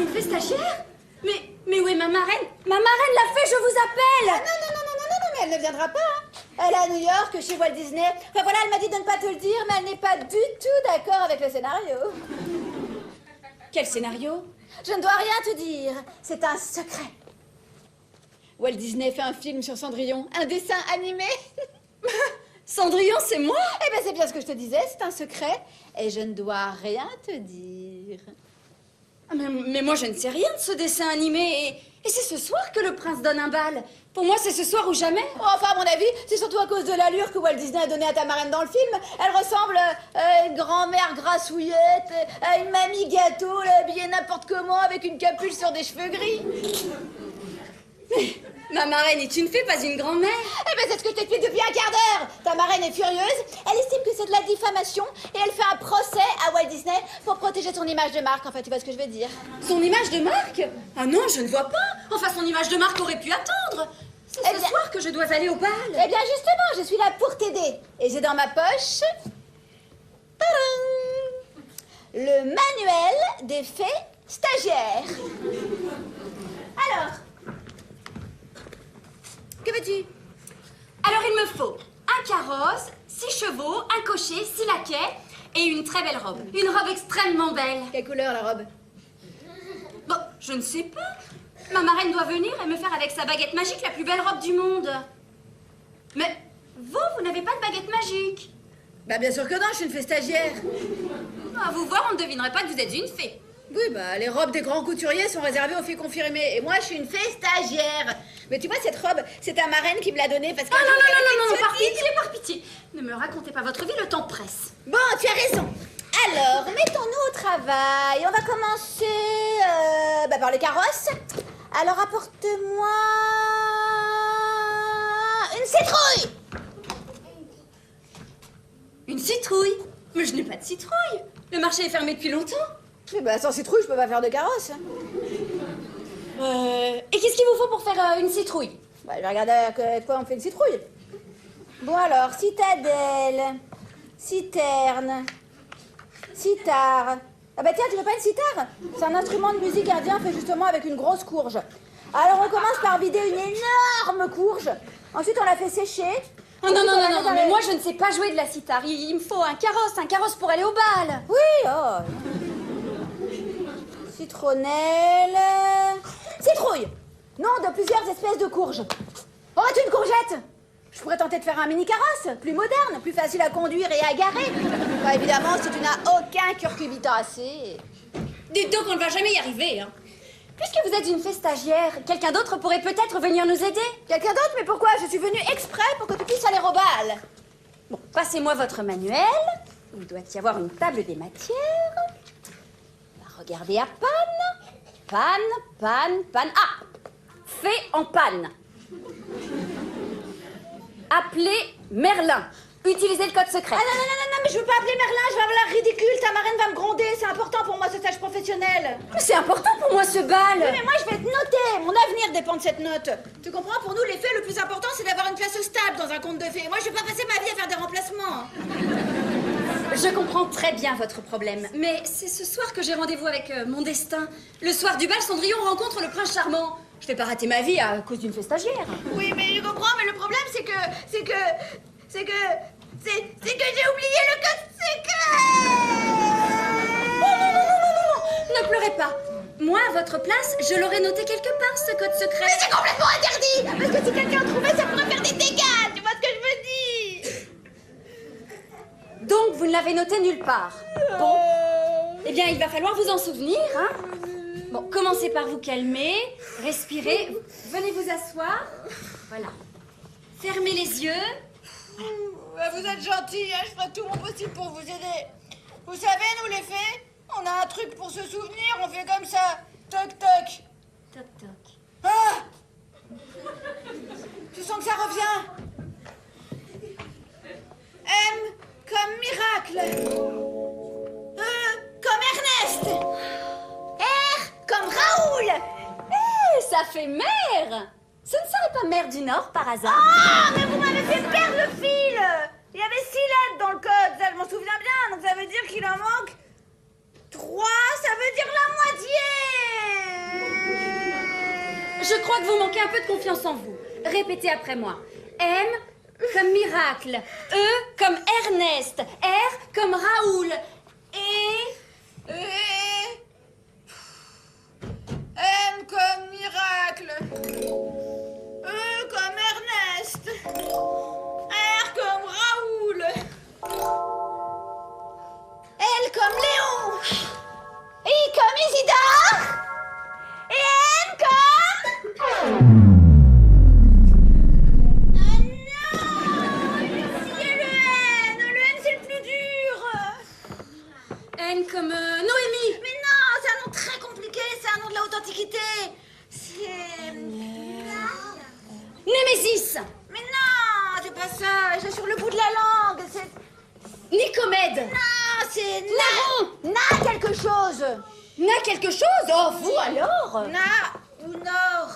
Une fée stagiaire? Mais où est ma marraine? Ma marraine l'a fait, je vous appelle. Ah, non, mais elle ne viendra pas. Hein. Elle est à New York, chez Walt Disney. Enfin voilà, elle m'a dit de ne pas te le dire, mais elle n'est pas du tout d'accord avec le scénario. Quel scénario? Je ne dois rien te dire. C'est un secret. Walt Disney fait un film sur Cendrillon, un dessin animé. Cendrillon, c'est moi? Eh bien, c'est bien ce que je te disais, c'est un secret. Et je ne dois rien te dire. Ah, mais moi, je ne sais rien de ce dessin animé. Et c'est ce soir que le prince donne un bal. Pour moi, c'est ce soir ou jamais. Oh, enfin, à mon avis, c'est surtout à cause de l'allure que Walt Disney a donnée à ta marraine dans le film. Elle ressemble à une grand-mère grassouillette, à une mamie gâteau, habillée n'importe comment, avec une capuche sur des cheveux gris. Mais ma marraine est une fée, pas une grand-mère. Eh ben, c'est ce que je t'explique depuis un quart d'heure. Ta marraine est furieuse, elle estime que c'est de la diffamation et elle fait un procès à Walt Disney pour protéger son image de marque. Enfin, tu vois ce que je veux dire. Son image de marque? Ah non, je ne vois pas. Enfin, son image de marque aurait pu attendre. C'est ce soir que je dois aller au bal. Eh bien justement, je suis là pour t'aider. Et j'ai dans ma poche... tadam, le manuel des fées stagiaires. Alors, que veux-tu? Alors il me faut un carrosse, 6 chevaux, un cocher, 6 laquais et une très belle robe. Une robe extrêmement belle. Quelle couleur la robe? Bon, je ne sais pas. Ma marraine doit venir et me faire avec sa baguette magique la plus belle robe du monde. Mais vous n'avez pas de baguette magique. Bah bien sûr que non, je suis une fée stagiaire. À vous voir, on ne devinerait pas que vous êtes une fée. Oui, bah les robes des grands couturiers sont réservées aux filles confirmées. Et moi, je suis une fée stagiaire. Mais tu vois, cette robe, c'est ta marraine qui me l'a donnée parce que... non, par pitié, par pitié. Ne me racontez pas votre vie, le temps presse. Bon, tu as raison. Alors, mettons-nous au travail. On va commencer par le carrosse. Alors, apporte-moi... une citrouille. Une citrouille? Mais je n'ai pas de citrouille. Le marché est fermé depuis longtemps. Oui, bah sans citrouille, je peux pas faire de carrosse. Et qu'est-ce qu'il vous faut pour faire une citrouille? Bah, je vais regarder avec quoi on fait une citrouille. Bon alors, citadelle, citerne, cithare. Ah bah tiens, tu veux pas une cithare? C'est un instrument de musique indien fait justement avec une grosse courge. Alors on commence par vider une énorme courge. Ensuite on la fait sécher. Oh, non, mais moi je ne sais pas jouer de la cithare. Il me faut un carrosse pour aller au bal. Oui, oh. Citronnelle. Citrouille. Nom de plusieurs espèces de courges. Aurais-tu une courgette? Je pourrais tenter de faire un mini-carrosse, plus moderne, plus facile à conduire et à garer. Bah, évidemment, si tu n'as aucun curcubitacé. Dites donc, on ne va jamais y arriver, hein. Puisque vous êtes une fée stagiaire, quelqu'un d'autre pourrait peut-être venir nous aider. Quelqu'un d'autre? Mais pourquoi? Je suis venue exprès pour que tu puisses aller au bal. Bon, passez-moi votre manuel. Il doit y avoir une table des matières. On va regarder à panne. Ah! Fée en panne. Appelez Merlin. Utilisez le code secret. Ah non, mais je veux pas appeler Merlin, je vais avoir l'air ridicule. Ta marraine va me gronder, c'est important pour moi ce stage professionnel. Mais c'est important pour moi ce bal. Oui, mais moi je vais te noter. Mon avenir dépend de cette note. Tu comprends? Pour nous, les fées, le plus important, c'est d'avoir une place stable dans un conte de fées. Moi, je vais pas passer ma vie à faire des remplacements. Je comprends très bien votre problème, mais c'est ce soir que j'ai rendez-vous avec mon destin. Le soir du bal, Cendrillon rencontre le prince charmant. Je vais pas rater ma vie à cause d'une fée stagiaire. Oui, mais je comprends, mais le problème, c'est que j'ai oublié le code secret. Non, ne pleurez pas. Moi, à votre place, je l'aurais noté quelque part, ce code secret. Mais c'est complètement interdit. Parce que si quelqu'un trouvait, ça pourrait faire des dégâts. Tu vois ce que je veux dire? Donc, vous ne l'avez noté nulle part. Bon. Eh bien, il va falloir vous en souvenir, hein. Bon, commencez par vous calmer, respirez. Venez vous asseoir. Voilà. Fermez les yeux. Vous êtes gentils, hein, je ferai tout mon possible pour vous aider. Vous savez, nous les fées, on a un truc pour se souvenir, on fait comme ça. Toc toc. Toc toc. Ah! Tu sens que ça revient? M comme miracle. E comme Ernest. R comme Raoul. Eh, ça fait mère. Ce ne serait pas mère du Nord par hasard? Ah, mais vous m'avez fait perdre le fil. Il y avait 6 lettres dans le code, ça je m'en souviens bien. Donc ça veut dire qu'il en manque 3, ça veut dire la moitié. Je crois que vous manquez un peu de confiance en vous. Répétez après moi. M comme miracle. E comme Ernest. R comme Raoul. Et... M comme miracle. E comme Ernest. R comme Raoul. L comme Léon. I comme Isidore. Et N comme... Ah non! Il y a le N. Le N, c'est le plus dur. N comme Noémie. Mais non, c'est un nom très compliqué. C'est un nom de la haute antiquité. C'est... Némésis. Mais non, c'est pas ça. J'ai sur le bout de la langue. C'est... Nicomède. Non, c'est... Néron. Na quelque chose. Na quelque chose? Oh, vous alors? Na ou Nord.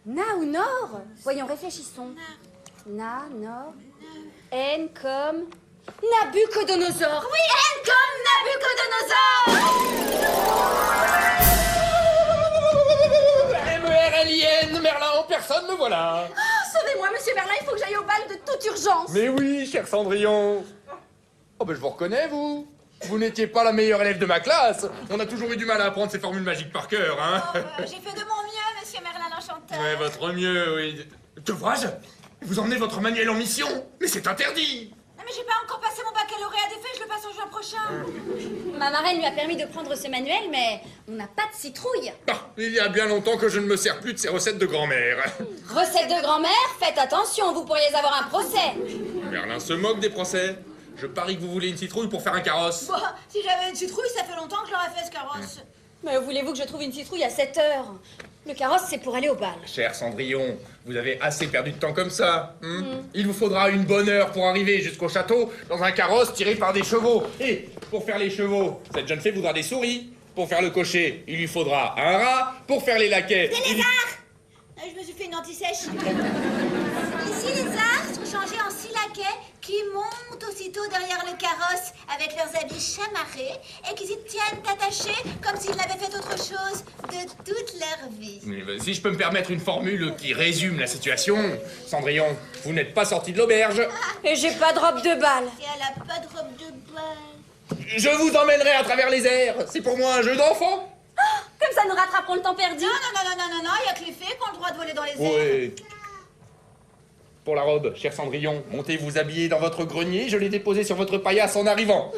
Na ou Nord? Voyons, réfléchissons. Na, Nord. N comme Nabucodonosor. Oui, N comme Nabucodonosor. M-E-R-L-I-N, Merlin, personne me voilà. Sauvez-moi, monsieur Merlin, il faut que j'aille au bal de toute urgence. Mais oui, cher Cendrillon. Oh ben je vous reconnais, vous. Vous n'étiez pas la meilleure élève de ma classe. On a toujours eu du mal à apprendre ces formules magiques par cœur, hein. J'ai fait de mon mieux, monsieur Merlin l'Enchanteur. Ouais, votre mieux, oui. Devrais-je vous emmenez votre manuel en mission? Mais c'est interdit. Non, mais j'ai pas encore passé mon baccalauréat des faits, je le passe en juin prochain. Ma marraine lui a permis de prendre ce manuel, mais on n'a pas de citrouille. Ah, il y a bien longtemps que je ne me sers plus de ces recettes de grand-mère. Recette de grand-mère, faites attention, vous pourriez avoir un procès. Merlin se moque des procès. Je parie que vous voulez une citrouille pour faire un carrosse. Bon, si j'avais une citrouille, ça fait longtemps que je l'aurais fait ce carrosse. Mais voulez-vous que je trouve une citrouille à 7 heures? Le carrosse, c'est pour aller au bal. Cher Cendrillon, vous avez assez perdu de temps comme ça. Il vous faudra une bonne heure pour arriver jusqu'au château dans un carrosse tiré par des chevaux. Et pour faire les chevaux, cette jeune fille voudra des souris. Pour faire le cocher, il lui faudra un rat. Pour faire les laquais... Des lézards. Je me suis fait une anti-sèche. Ici, les arts sont changés en 6 laquais qui montent aussitôt derrière le carrosse avec leurs habits chamarrés et qui s'y tiennent attachés comme s'ils n'avaient fait autre chose de toute leur vie. Mais si je peux me permettre une formule qui résume la situation, Cendrillon, vous n'êtes pas sorti de l'auberge. Et j'ai pas de robe de bal. Et elle a pas de robe de bal. Je vous emmènerai à travers les airs. C'est pour moi un jeu d'enfant. Comme ça nous rattraperons le temps perdu. Non, il y a que les fées qui ont le droit de voler dans les airs. Oui. Pour la robe, cher Cendrillon, montez vous habiller dans votre grenier, je l'ai déposé sur votre paillasse en arrivant.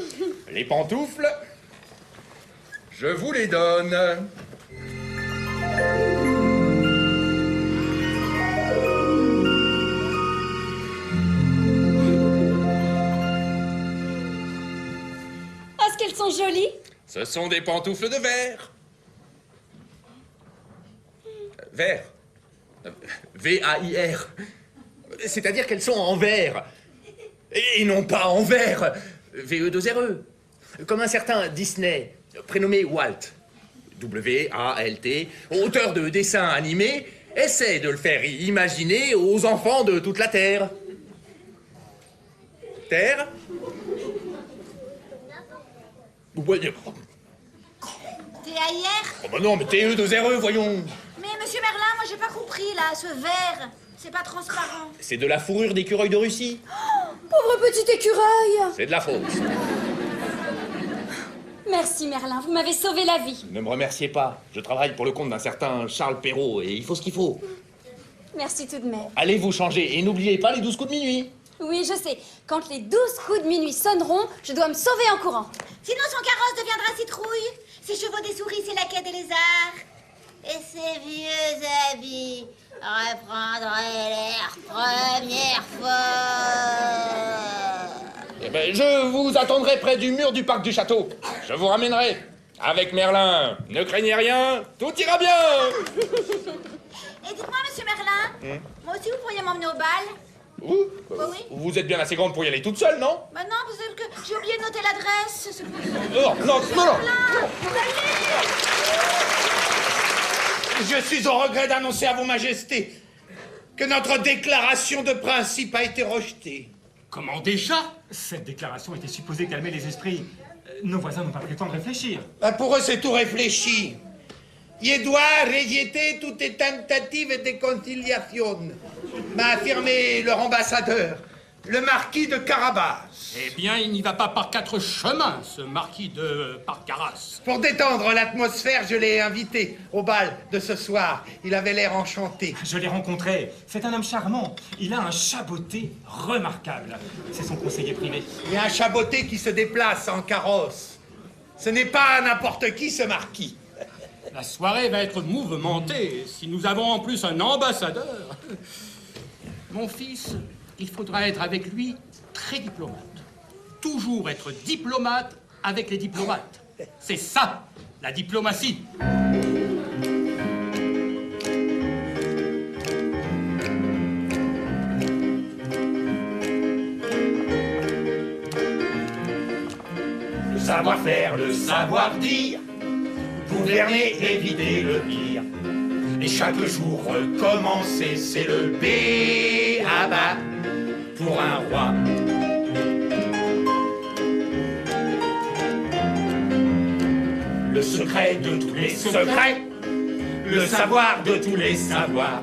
Les pantoufles, je vous les donne. Est-ce qu'elles sont jolies? Ce sont des pantoufles de verre. Verre. V-A-I-R. C'est-à-dire qu'elles sont en verre. Et non pas en verre. V-E-2-R-E. Comme un certain Disney, prénommé Walt. W-A-L-T, auteur de dessins animés, essaie de le faire imaginer aux enfants de toute la Terre. Terre? Voyons. T-A-I-R. Oh bah non, mais T-E-2-R-E, voyons. Mais monsieur Merlin, moi j'ai pas compris là, ce verre. C'est pas transparent. C'est de la fourrure d'écureuil de Russie. Pauvre petit écureuil. C'est de la fausse. Merci Merlin, vous m'avez sauvé la vie. Ne me remerciez pas. Je travaille pour le compte d'un certain Charles Perrault et il faut ce qu'il faut. Merci tout de même. Allez vous changer et n'oubliez pas les 12 coups de minuit. Oui, je sais. Quand les 12 coups de minuit sonneront, je dois me sauver en courant. Sinon son carrosse deviendra citrouille. Ses chevaux des souris, ses laquais des lézards. Et ses vieux habits reprendraient l'air première fois. Eh ben, je vous attendrai près du mur du parc du château. Je vous ramènerai. Avec Merlin, ne craignez rien, tout ira bien. Et dites-moi, monsieur Merlin, moi aussi vous pourriez m'emmener au bal? Où Oui. Vous êtes bien assez grande pour y aller toute seule, non? Bah non, parce que j'ai oublié de noter l'adresse. C'est pour ça. Non. Je suis au regret d'annoncer à vos majestés que notre déclaration de principe a été rejetée. Comment déjà? Cette déclaration était supposée calmer les esprits. Nos voisins n'ont pas pris le temps de réfléchir. Ben, pour eux, c'est tout réfléchi. Il doit rejeter toute tentative de conciliation, m'a affirmé leur ambassadeur, le marquis de Carabas. Eh bien, il n'y va pas par 4 chemins, ce marquis de Parcaras. Pour détendre l'atmosphère, je l'ai invité au bal de ce soir. Il avait l'air enchanté. Je l'ai rencontré. C'est un homme charmant. Il a un chaboté remarquable. C'est son conseiller privé. Il y a un chaboté qui se déplace en carrosse. Ce n'est pas n'importe qui, ce marquis. La soirée va être mouvementée si nous avons en plus un ambassadeur. Mon fils, il faudra être avec lui très diplomate. Toujours être diplomate avec les diplomates. C'est ça, la diplomatie. Le savoir-faire, le savoir-dire, gouverner, éviter le pire. et chaque jour recommencer, c'est le B.A.B.A. pour un roi. Le secret de tous les secrets, le savoir de tous les savoirs,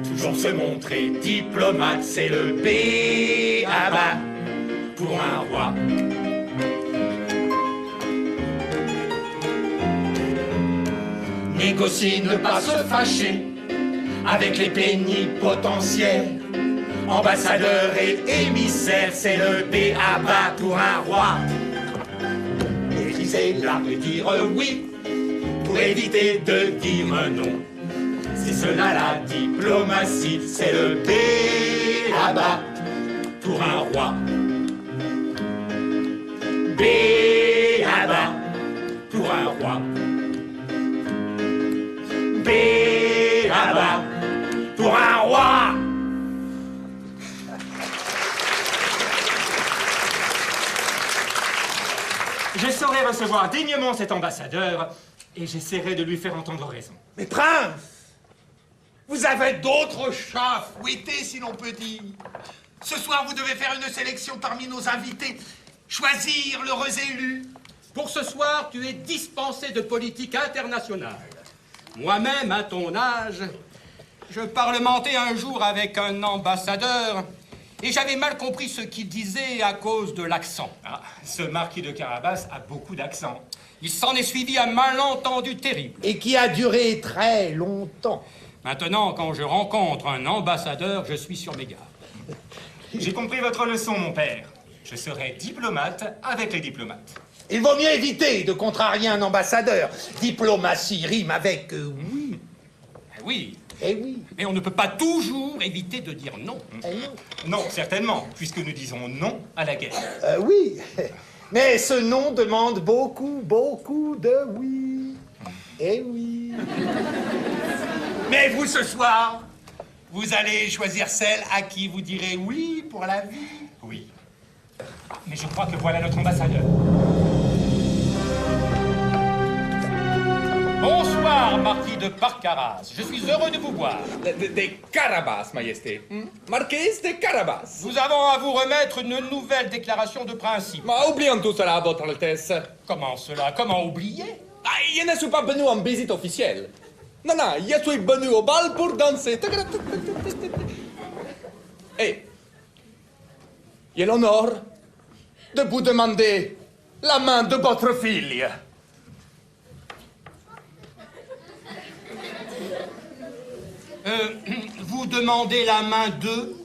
toujours se montrer diplomate, c'est le B.A.B.A. pour un roi. Négocier, ne pas se fâcher avec les plénipotentiaires, ambassadeurs et émissaires, c'est le B.A.B.A. pour un roi. Maîtriser l'art de dire oui pour éviter de dire non. C'est cela la diplomatie, c'est le B.A.B.A. pour un roi. B.A.B.A. pour un roi. B.A.B.A. pour un roi. Je saurai recevoir dignement cet ambassadeur et j'essaierai de lui faire entendre raison. Mais prince, vous avez d'autres chats à fouetter, si l'on peut dire. Ce soir, vous devez faire une sélection parmi nos invités, choisir l'heureux élu. Pour ce soir, tu es dispensé de politique internationale. Moi-même, à ton âge, je parlementais un jour avec un ambassadeur et j'avais mal compris ce qu'il disait à cause de l'accent. Ah, ce marquis de Carabas a beaucoup d'accent. Il s'en est suivi un malentendu terrible. Et qui a duré très longtemps. Maintenant, quand je rencontre un ambassadeur, je suis sur mes gardes. J'ai compris votre leçon, mon père. Je serai diplomate avec les diplomates. Il vaut mieux éviter de contrarier un ambassadeur. Diplomatie rime avec oui. Oui. Eh oui. Mais on ne peut pas toujours éviter de dire non. Eh non. Non, certainement, puisque nous disons non à la guerre. Oui. Mais ce non demande beaucoup, beaucoup de oui. Eh oui. Mais vous, ce soir, vous allez choisir celle à qui vous direz oui pour la vie. Oui. Mais je crois que voilà notre ambassadeur. Bonsoir, marquis de Parcaras. Je suis heureux de vous voir. De Carabas, Majesté. Marquise de Carabas. Nous avons à vous remettre une nouvelle déclaration de principe. Oublions tout cela, Votre Altesse. Comment cela? Comment oublier? Je ne suis pas venu en visite officielle. Non, je suis venu au bal pour danser. Et j'ai l'honneur de vous demander la main de votre fille. Vous demandez la main de...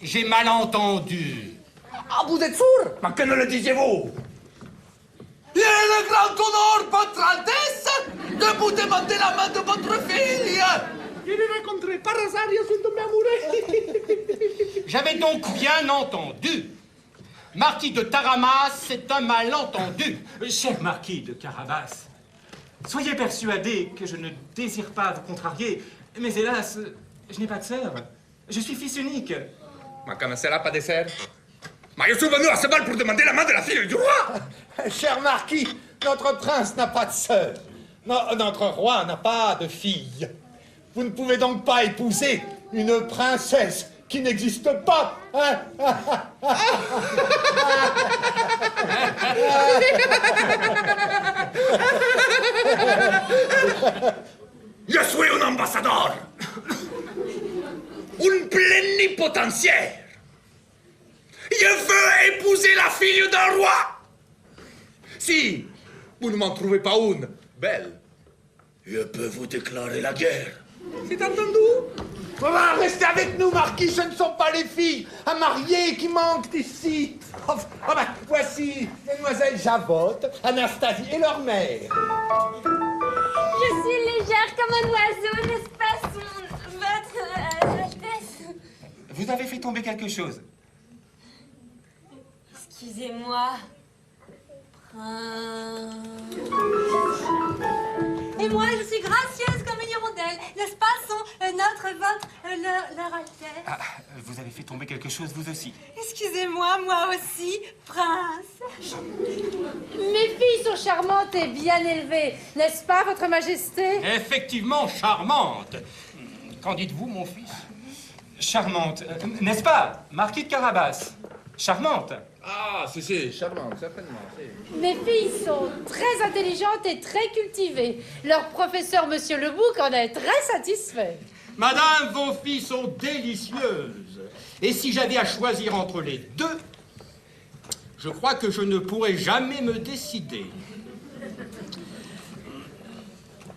J'ai mal entendu. Ah, vous êtes sourd? Mais que ne le disiez-vous? Il est le grand honneur, Votre Altesse, de vous demander la main de votre fille. Je l'ai rencontré par hasard, je suis tombé amoureux. J'avais donc bien entendu. Marquis de Taramas, c'est un malentendu. Cher marquis de Carabas, soyez persuadé que je ne désire pas vous contrarier, mais hélas, je n'ai pas de sœur. Je suis fils unique. Mais comme cela, pas de sœur? Mais je suis venu à ce bal pour demander la main de la fille du roi. Cher marquis, notre prince n'a pas de sœur. Notre roi n'a pas de fille. Vous ne pouvez donc pas épouser une princesse qui n'existe pas. Hein? Je suis un ambassadeur. Un plénipotentiaire. Je veux épouser la fille d'un roi. Si vous ne m'en trouvez pas une belle, je peux vous déclarer la guerre. C'est entendu? Restez avec nous, marquis, ce ne sont pas les filles à marier qui manquent ici. Voici Mesdemoiselles Javotte, Anastasie et leur mère. Je suis légère comme un oiseau, n'est-ce pas, votre Altesse? Vous avez fait tomber quelque chose. Excusez-moi. Et moi, je suis gracieuse comme une hirondelle, n'est-ce pas, votre, leur Altesse? vous avez fait tomber quelque chose, vous aussi. Excusez-moi, moi aussi, prince. Mes filles sont charmantes et bien élevées, n'est-ce pas, votre majesté? Effectivement, charmante. Qu'en dites-vous, mon fils? Charmante, n'est-ce pas, marquis de Carabas? Charmante. Ah, si, charmante, certainement. Si. Mes filles sont très intelligentes et très cultivées. Leur professeur, monsieur Lebouc, en est très satisfait. Madame, vos filles sont délicieuses. Et si j'avais à choisir entre les deux, je crois que je ne pourrais jamais me décider.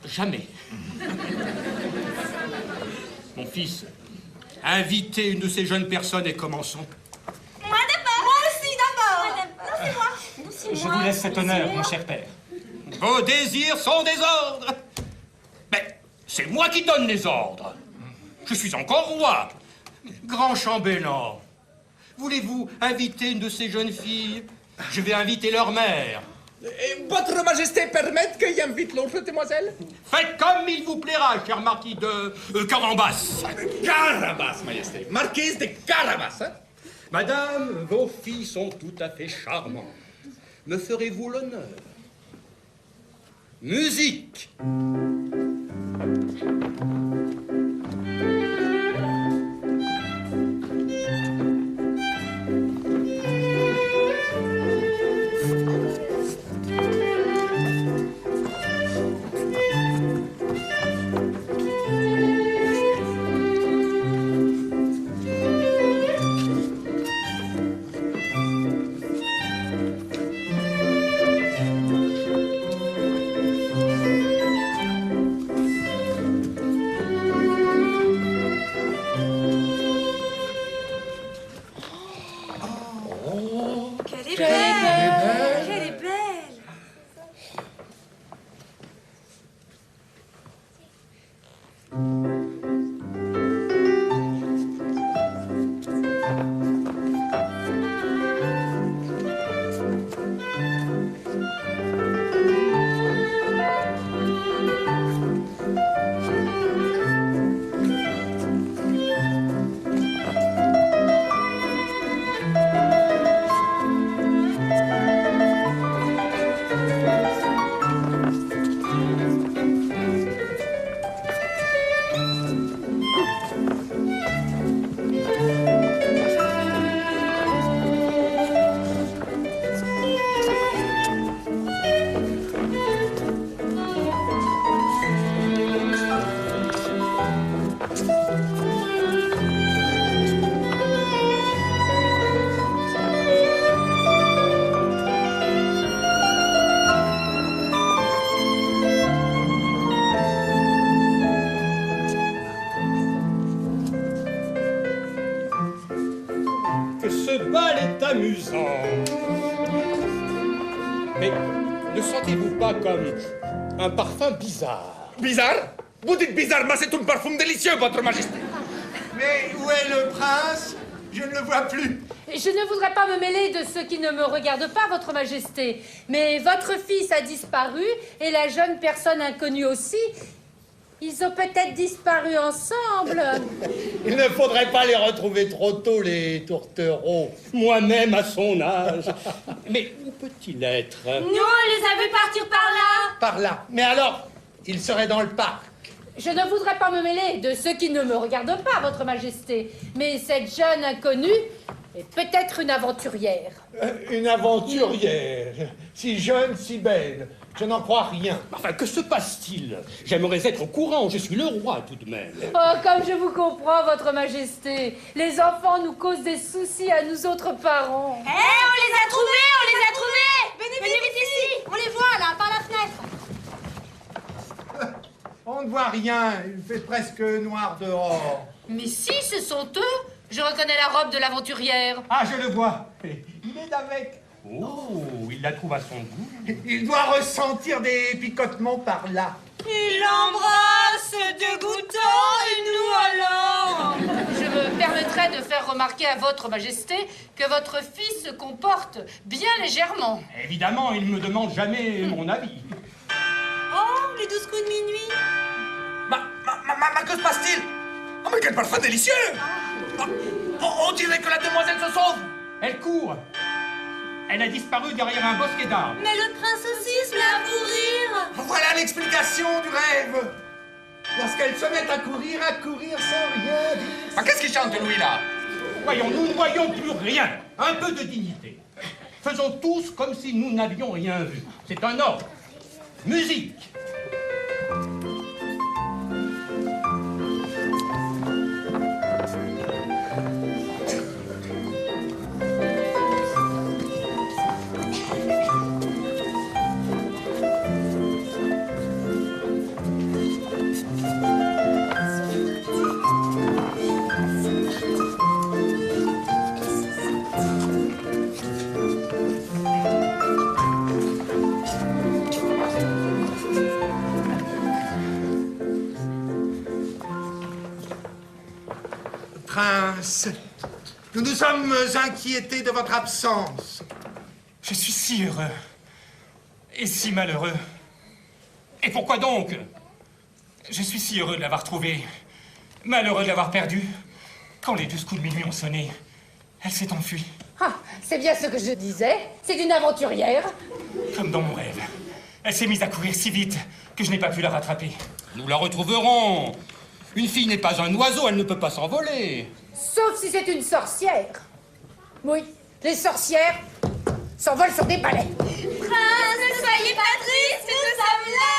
Jamais. Mon fils, invitez une de ces jeunes personnes et commençons. Moi d'abord. Moi aussi d'abord. Non, c'est moi. Non, c'est Je moi. vous laisse cet honneur, mon cher père. Vos désirs sont des ordres. Mais c'est moi qui donne les ordres. Je suis encore roi. Grand chambellan, voulez-vous inviter une de ces jeunes filles? Je vais inviter leur mère. Et votre majesté permette que j'invite l'autre demoiselle? Faites comme il vous plaira, cher marquis de Carabas. Carabas, majesté. Marquise de Carabas, hein? Madame, vos filles sont tout à fait charmantes. Me ferez-vous l'honneur? Musique. Amusant. Mais ne sentez-vous pas comme un parfum bizarre? Bizarre? Vous dites bizarre, mais c'est un parfum délicieux, votre majesté. Mais où est le prince? Je ne le vois plus. Je ne voudrais pas me mêler de ce qui ne me regarde pas, votre majesté. Mais votre fils a disparu et la jeune personne inconnue aussi. Ils ont peut-être disparu ensemble. Il ne faudrait pas les retrouver trop tôt, les tourtereaux. Moi-même à son âge. Mais où peut-il être? Nous, on les a vus partir par là. Par là. Mais alors, il serait dans le parc. Je ne voudrais pas me mêler de ce qui ne me regarde pas, votre majesté. Mais cette jeune inconnue est peut-être une aventurière. Une aventurière. Si jeune, si belle. Je n'en crois rien. Enfin, que se passe-t-il? J'aimerais être au courant, je suis le roi tout de même. Oh, comme je vous comprends, votre majesté. Les enfants nous causent des soucis à nous autres parents. Hé, on les a trouvés, on les a trouvés. Venez vite ici. On les voit, là, par la fenêtre. On ne voit rien, il fait presque noir dehors. Mais si, ce sont eux. Je reconnais la robe de l'aventurière. Ah, je le vois. Il est avec. Oh, il la trouve à son goût. Il doit ressentir des picotements par là. Il l'embrasse dégoûtant et nous alors. Je me permettrai de faire remarquer à votre majesté que votre fils se comporte bien légèrement. Évidemment, il ne me demande jamais mon avis. Oh, les 12 coups de minuit. Que se passe-t-il? Oh, mais quel parfum délicieux! On dirait que la demoiselle se sauve. Elle court. Elle a disparu derrière un bosquet d'arbres. Mais le prince aussi se met à courir. Voilà l'explication du rêve. Lorsqu'elle se met à courir sans rien dire. Ah, qu'est-ce qu'il chante, Louis, là? Voyons, nous ne voyons plus rien. Un peu de dignité. Faisons tous comme si nous n'avions rien vu. C'est un ordre. Musique. Prince, nous nous sommes inquiétés de votre absence. Je suis si heureux. Et si malheureux. Et pourquoi donc? Je suis si heureux de l'avoir trouvée. Malheureux de l'avoir perdue. Quand les 12 coups de minuit ont sonné, elle s'est enfuie. Ah, c'est bien ce que je disais. C'est une aventurière. Comme dans mon rêve. Elle s'est mise à courir si vite que je n'ai pas pu la rattraper. Nous la retrouverons. Une fille n'est pas un oiseau, elle ne peut pas s'envoler. Sauf si c'est une sorcière. Oui, les sorcières s'envolent sur des balais. Prince, ne soyez pas triste, nous sommes là.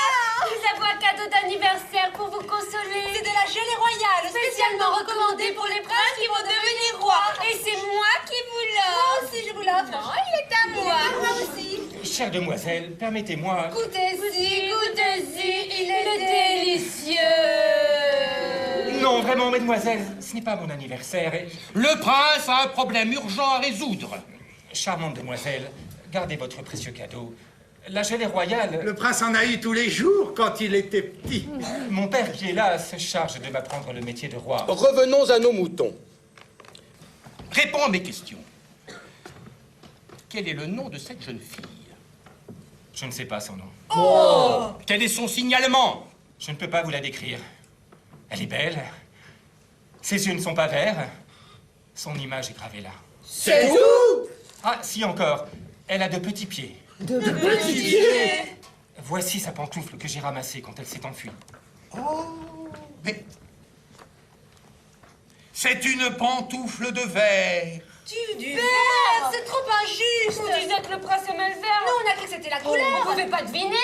Nous avons un cadeau d'anniversaire pour vous consoler. C'est de la gelée royale, spécialement recommandée pour les princes qui vont devenir rois. Et c'est moi qui vous l'offre. Moi aussi, je vous l'offre. Non, il est à moi. Moi aussi. Chère demoiselle, permettez-moi... Goûtez-y, goûtez-y, il est délicieux. Non, vraiment, mademoiselle, ce n'est pas mon anniversaire. Le prince a un problème urgent à résoudre. Charmante demoiselle, gardez votre précieux cadeau. La gelée royale... Le prince en a eu tous les jours quand il était petit. Mon père qui est là se charge de m'apprendre le métier de roi. Revenons à nos moutons. Réponds à mes questions. Quel est le nom de cette jeune fille? Je ne sais pas son nom. Oh! Quel est son signalement? Je ne peux pas vous la décrire. Elle est belle. Ses yeux ne sont pas verts. Son image est gravée là. C'est tout? Ah, si encore. Elle a de petits pieds. De petits pieds? Voici sa pantoufle que j'ai ramassée quand elle s'est enfuie. Oh, mais... C'est une pantoufle de verre. Du verre? C'est trop injuste. Vous disiez que le prince aimait le vert. Nous, on a cru que c'était la couleur. On pouvait pas deviner.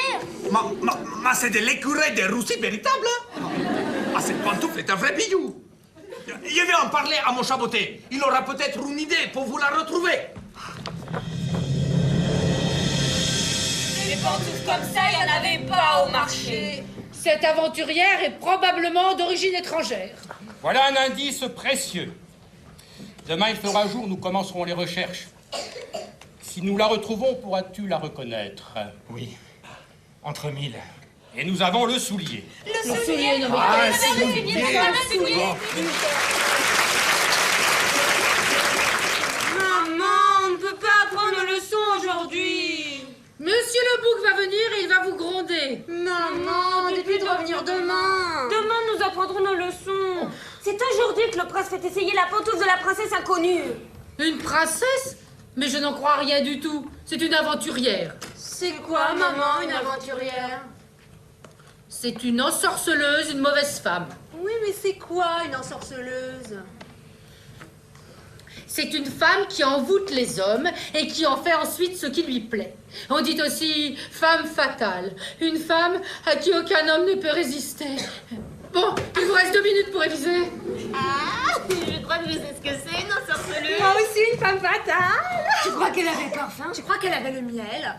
Mais c'est de l'écureuil des roussis véritable. Ah, cette pantoufle est un vrai bijou. Je vais en parler à mon chaboté. Il aura peut-être une idée pour vous la retrouver. Des pantoufles comme ça, il n'y en avait pas au marché. Cette aventurière est probablement d'origine étrangère. Voilà un indice précieux. Demain, il fera jour, nous commencerons les recherches. Si nous la retrouvons, pourras-tu la reconnaître? Oui, entre mille. Et nous avons le soulier. Le soulier, non mais... Ah, le soulier. Maman, on ne peut pas apprendre nos leçons aujourd'hui. Monsieur le bouc va venir et il va vous gronder. Maman, dites-lui de revenir demain. Demain, nous apprendrons nos leçons. C'est aujourd'hui que le prince fait essayer la pantoufle de la princesse inconnue. Une princesse? Mais je n'en crois rien du tout. C'est une aventurière. C'est quoi, maman, une aventurière? C'est une ensorceleuse, une mauvaise femme. Oui, mais c'est quoi une ensorceleuse? C'est une femme qui envoûte les hommes et qui en fait ensuite ce qui lui plaît. On dit aussi femme fatale. Une femme à qui aucun homme ne peut résister. Bon, il vous reste 2 minutes pour réviser. Ah, je crois que je sais ce que c'est, une ensorceleuse. Moi aussi, une femme fatale. Tu crois qu'elle avait le parfum? Tu crois qu'elle avait le miel?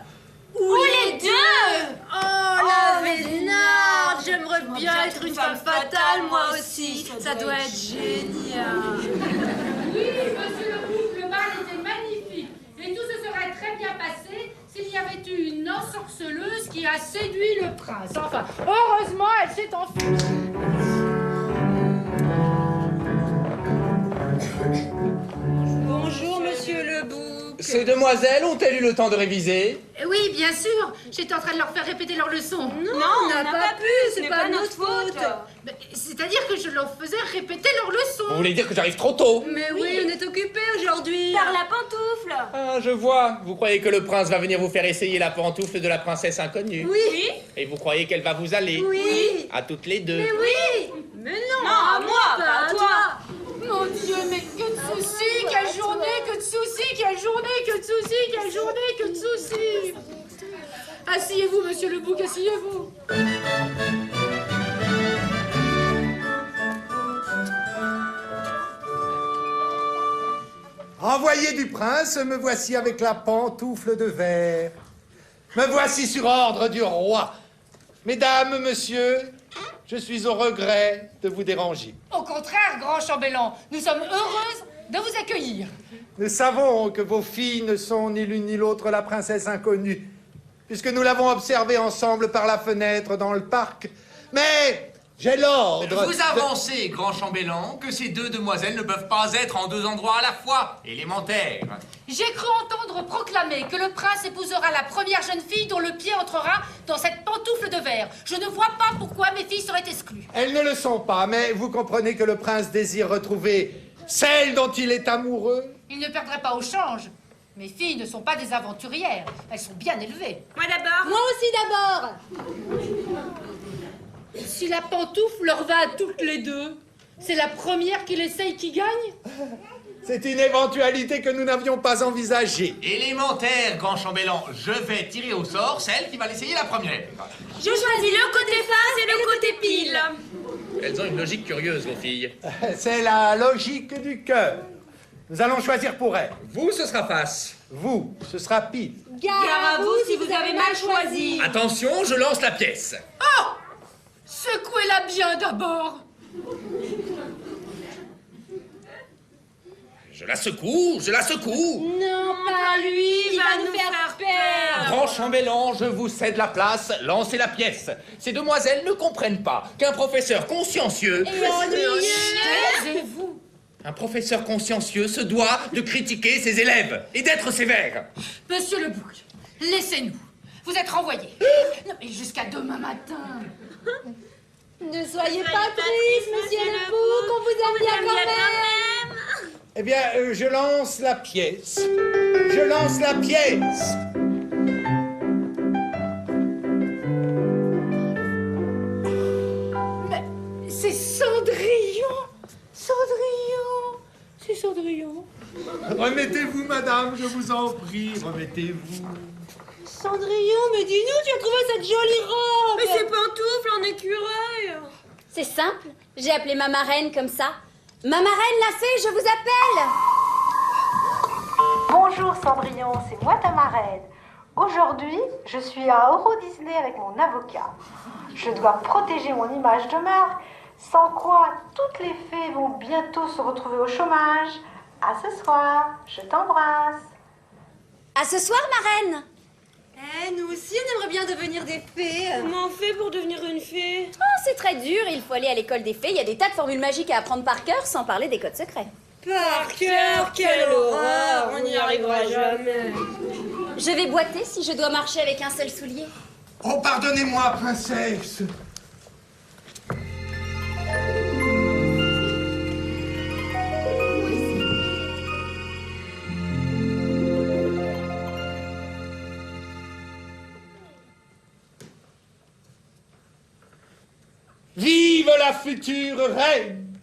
Ou les deux? Oh, la vénarde. J'aimerais bien être une femme fatale, moi aussi. Ça doit être génial. Oui, monsieur le bouc, le bal était magnifique. Et tout se serait très bien passé s'il y avait eu une ensorceleuse qui a séduit le prince. Enfin, heureusement, elle s'est enfuie. Bonjour, monsieur le bouc. Ces demoiselles ont-elles eu le temps de réviser? Oui, Oui, bien sûr. J'étais en train de leur faire répéter leur leçon. Non, on n'a pas pu, c'est pas notre faute. C'est-à-dire que je leur faisais répéter leur leçon. Vous voulez dire que j'arrive trop tôt? Mais oui, on est occupés aujourd'hui. Par la pantoufle. Ah, je vois. Vous croyez que le prince va venir vous faire essayer la pantoufle de la princesse inconnue? Oui. Et vous croyez qu'elle va vous aller? Oui. À toutes les deux. Mais oui. Mais non, à moi, pas à toi. Mon Dieu, mais que de soucis, quelle journée, que de soucis, quelle journée, que de soucis, quelle journée, que de soucis. Asseyez-vous, monsieur le bouc, asseyez-vous. Envoyé du prince, me voici avec la pantoufle de verre. Me voici sur ordre du roi. Mesdames, monsieur, je suis au regret de vous déranger. Au contraire, grand chambellan, nous sommes heureuses de vous accueillir. Nous savons que vos filles ne sont ni l'une ni l'autre la princesse inconnue, puisque nous l'avons observée ensemble par la fenêtre dans le parc. Mais j'ai l'ordre. Vous avancez, grand chambellan, que ces deux demoiselles ne peuvent pas être en deux endroits à la fois. Élémentaire. J'ai cru entendre proclamer que le prince épousera la première jeune fille dont le pied entrera dans cette pantoufle de verre. Je ne vois pas pourquoi mes filles seraient exclues. Elles ne le sont pas, mais vous comprenez que le prince désire retrouver celle dont il est amoureux. Il ne perdrait pas au change. Mes filles ne sont pas des aventurières. Elles sont bien élevées. Moi d'abord. Moi aussi d'abord. Si la pantoufle leur va à toutes les deux, c'est la première qui l'essaye qui gagne? C'est une éventualité que nous n'avions pas envisagée. Élémentaire, grand chambellan. Je vais tirer au sort celle qui va l'essayer la première. Je choisis le côté face et le côté pile. Elles ont une logique curieuse, vos filles. C'est la logique du cœur. Nous allons choisir pour elle. Vous, ce sera face. Vous, ce sera pile. Gare à vous si vous avez mal choisi. Attention, je lance la pièce. Oh! Secouez-la bien d'abord. Je la secoue, je la secoue. Non, pas lui, il va nous faire peur. Grand chambellan, je vous cède la place, lancez la pièce. Ces demoiselles ne comprennent pas qu'un professeur consciencieux... Taisez-vous. Un professeur consciencieux se doit de critiquer ses élèves et d'être sévère. Monsieur le bouc, laissez-nous. Vous êtes renvoyé. Non, mais jusqu'à demain matin. Ne soyez pas triste, monsieur le bouc, on vous aime bien quand même. Eh bien, je lance la pièce. Je lance la pièce. Mais c'est Cendrillon. Cendrillon. C'est Cendrillon. Remettez-vous, madame, je vous en prie, remettez-vous. Cendrillon, mais dis-nous, tu as trouvé cette jolie robe. Mais c'est pantoufle en écureuil. C'est simple, j'ai appelé ma marraine comme ça. Ma marraine, la fée, je vous appelle. Bonjour Cendrillon, c'est moi ta marraine. Aujourd'hui, je suis à Euro Disney avec mon avocat. Je dois protéger mon image de marque, sans quoi toutes les fées vont bientôt se retrouver au chômage. À ce soir, je t'embrasse. À ce soir, marraine. Nous aussi, on aimerait bien devenir des fées. Comment on fait pour devenir une fée? Oh, c'est très dur, il faut aller à l'école des fées. Il y a des tas de formules magiques à apprendre par cœur, sans parler des codes secrets. Par cœur, quelle horreur. On n'y arrivera jamais. Je vais boiter si je dois marcher avec un seul soulier. Oh, pardonnez-moi, princesse. Vive la future reine!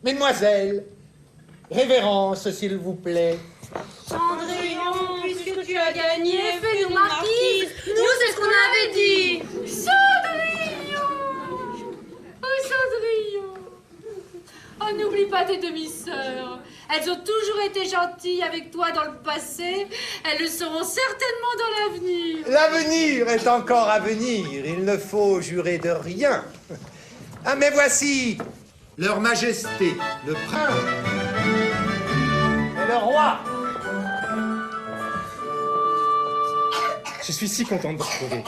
Mesdemoiselles, révérence, s'il vous plaît. Cendrillon, puisque tu as gagné, fais-nous marquise. Nous, c'est ce qu'on avait dit. Cendrillon. Oh, Cendrillon. Oh, n'oublie pas tes demi-sœurs. Elles ont toujours été gentilles avec toi dans le passé. Elles le seront certainement dans l'avenir. L'avenir est encore à venir, il ne faut jurer de rien. Ah, mais voici leur majesté, le prince et le roi. Je suis si content de vous retrouver.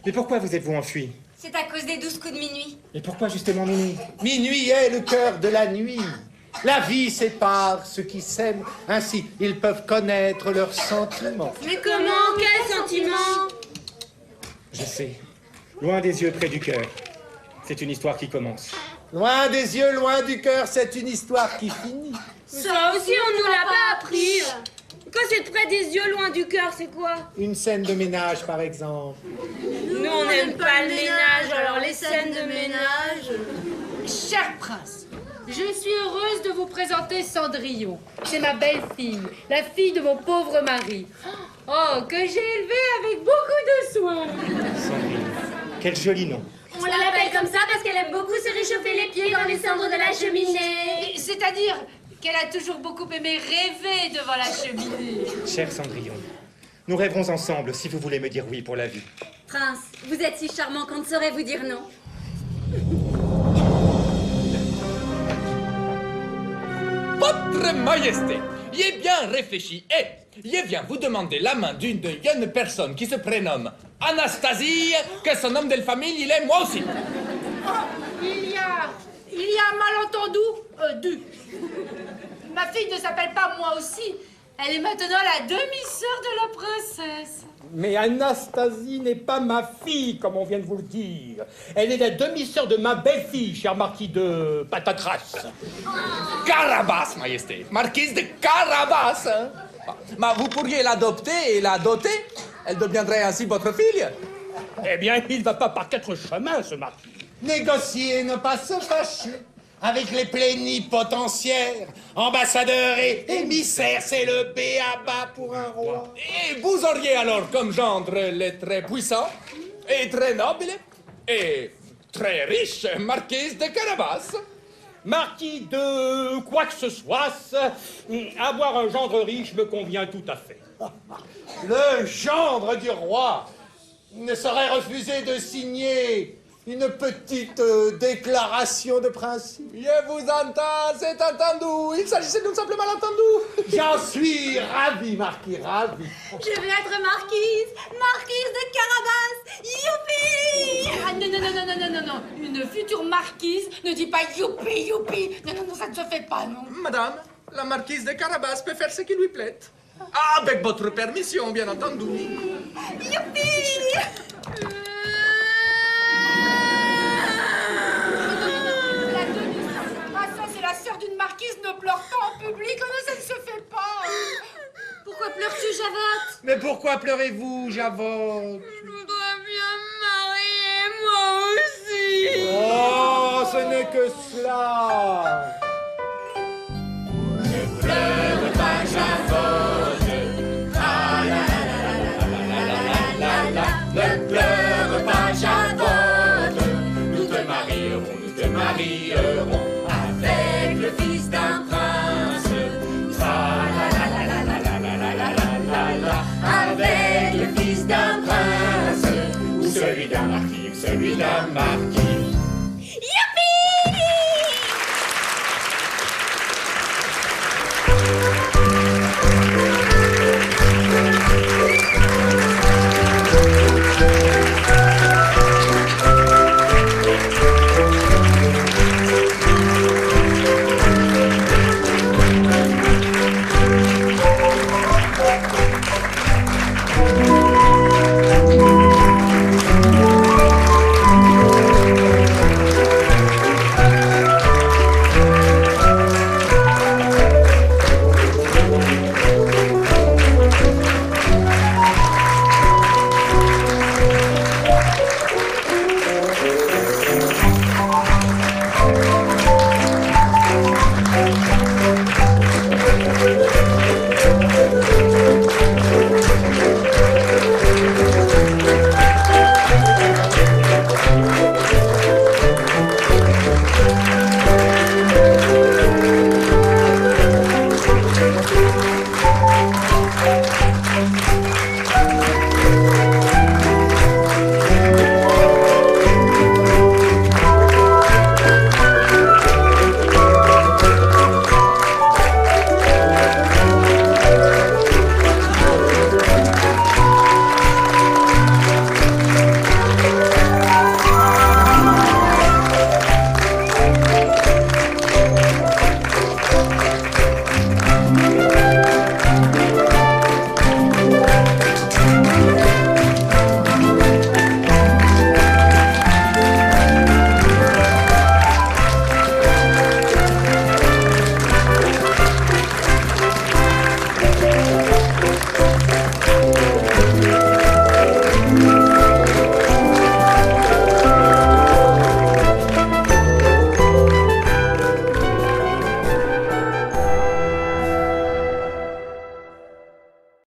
Mais pourquoi vous êtes-vous enfui? C'est à cause des 12 coups de minuit. Et pourquoi justement minuit? Minuit est le cœur de la nuit. La vie sépare ceux qui s'aiment. Ainsi, ils peuvent connaître leurs sentiments. Mais comment? Quel sentiment? Je sais. Loin des yeux, près du cœur. C'est une histoire qui commence. Loin des yeux, loin du cœur, c'est une histoire qui finit. Ça aussi, on nous l'a pas appris. Quand c'est près des yeux, loin du cœur, c'est quoi? Une scène de ménage, par exemple. Nous, on n'aime pas le ménage, alors les scènes de ménage... Cher prince, je suis heureuse de vous présenter Cendrillon. C'est ma belle-fille, la fille de mon pauvre mari. Oh, que j'ai élevée avec beaucoup de soin. Cendrillon. Quel joli nom. On l'appelle comme ça parce qu'elle aime beaucoup se réchauffer les pieds dans les cendres de la cheminée. C'est-à-dire qu'elle a toujours beaucoup aimé rêver devant la cheminée. Cher Cendrillon, nous rêverons ensemble si vous voulez me dire oui pour la vie. Prince, vous êtes si charmant qu'on ne saurait vous dire non. Votre Majesté, j'ai bien réfléchi et je viens vous demander la main d'une jeune personne qui se prénomme Anastasie, que son nom de famille, il est moi aussi. Il y a un malentendu. Ma fille ne s'appelle pas moi aussi. Elle est maintenant la demi-sœur de la princesse. Mais Anastasie n'est pas ma fille, comme on vient de vous le dire. Elle est la demi-sœur de ma belle-fille, cher marquis de Patatras. Carabas, Majesté. Marquise de Carabas. Mais vous pourriez l'adopter et la doter. Elle deviendrait ainsi votre fille. Eh bien, il ne va pas par 4 chemins, ce marquis. Négocier, ne pas se fâcher. Avec les plénipotentiaires, ambassadeurs et émissaires, c'est le b.a.-ba pour un roi. Et vous auriez alors comme gendre les très puissants et très nobles et très riche marquise de Carabas. Marquis de quoi que ce soit, avoir un gendre riche me convient tout à fait. Le gendre du roi ne saurait refuser de signer une petite déclaration de principe. Je vous entends, c'est entendu. Il s'agissait tout simplement d'entendu. J'en suis ravi, marquis, ravi. Je veux être marquise de Carabas. Youpi! Ah, non. Une future marquise ne dit pas youpi, youpi. Non, ça ne se fait pas, non. Madame, la marquise de Carabas peut faire ce qui lui plaît. Avec votre permission, bien entendu. Youpi! La sœur d'une marquise ne pleure pas en public, ça ne se fait pas. Pourquoi pleures-tu, Javotte? Mais pourquoi pleurez-vous, Javotte? Je voudrais bien me marier, moi aussi. Oh, ce n'est que cela. Ne pleure pas, Javotte. Ah la la. Ne pleure pas, Javotte. Nous te marierons. Avec le fils d'un prince, avec le fils d'un prince, ou celui d'un marquis, Youpi!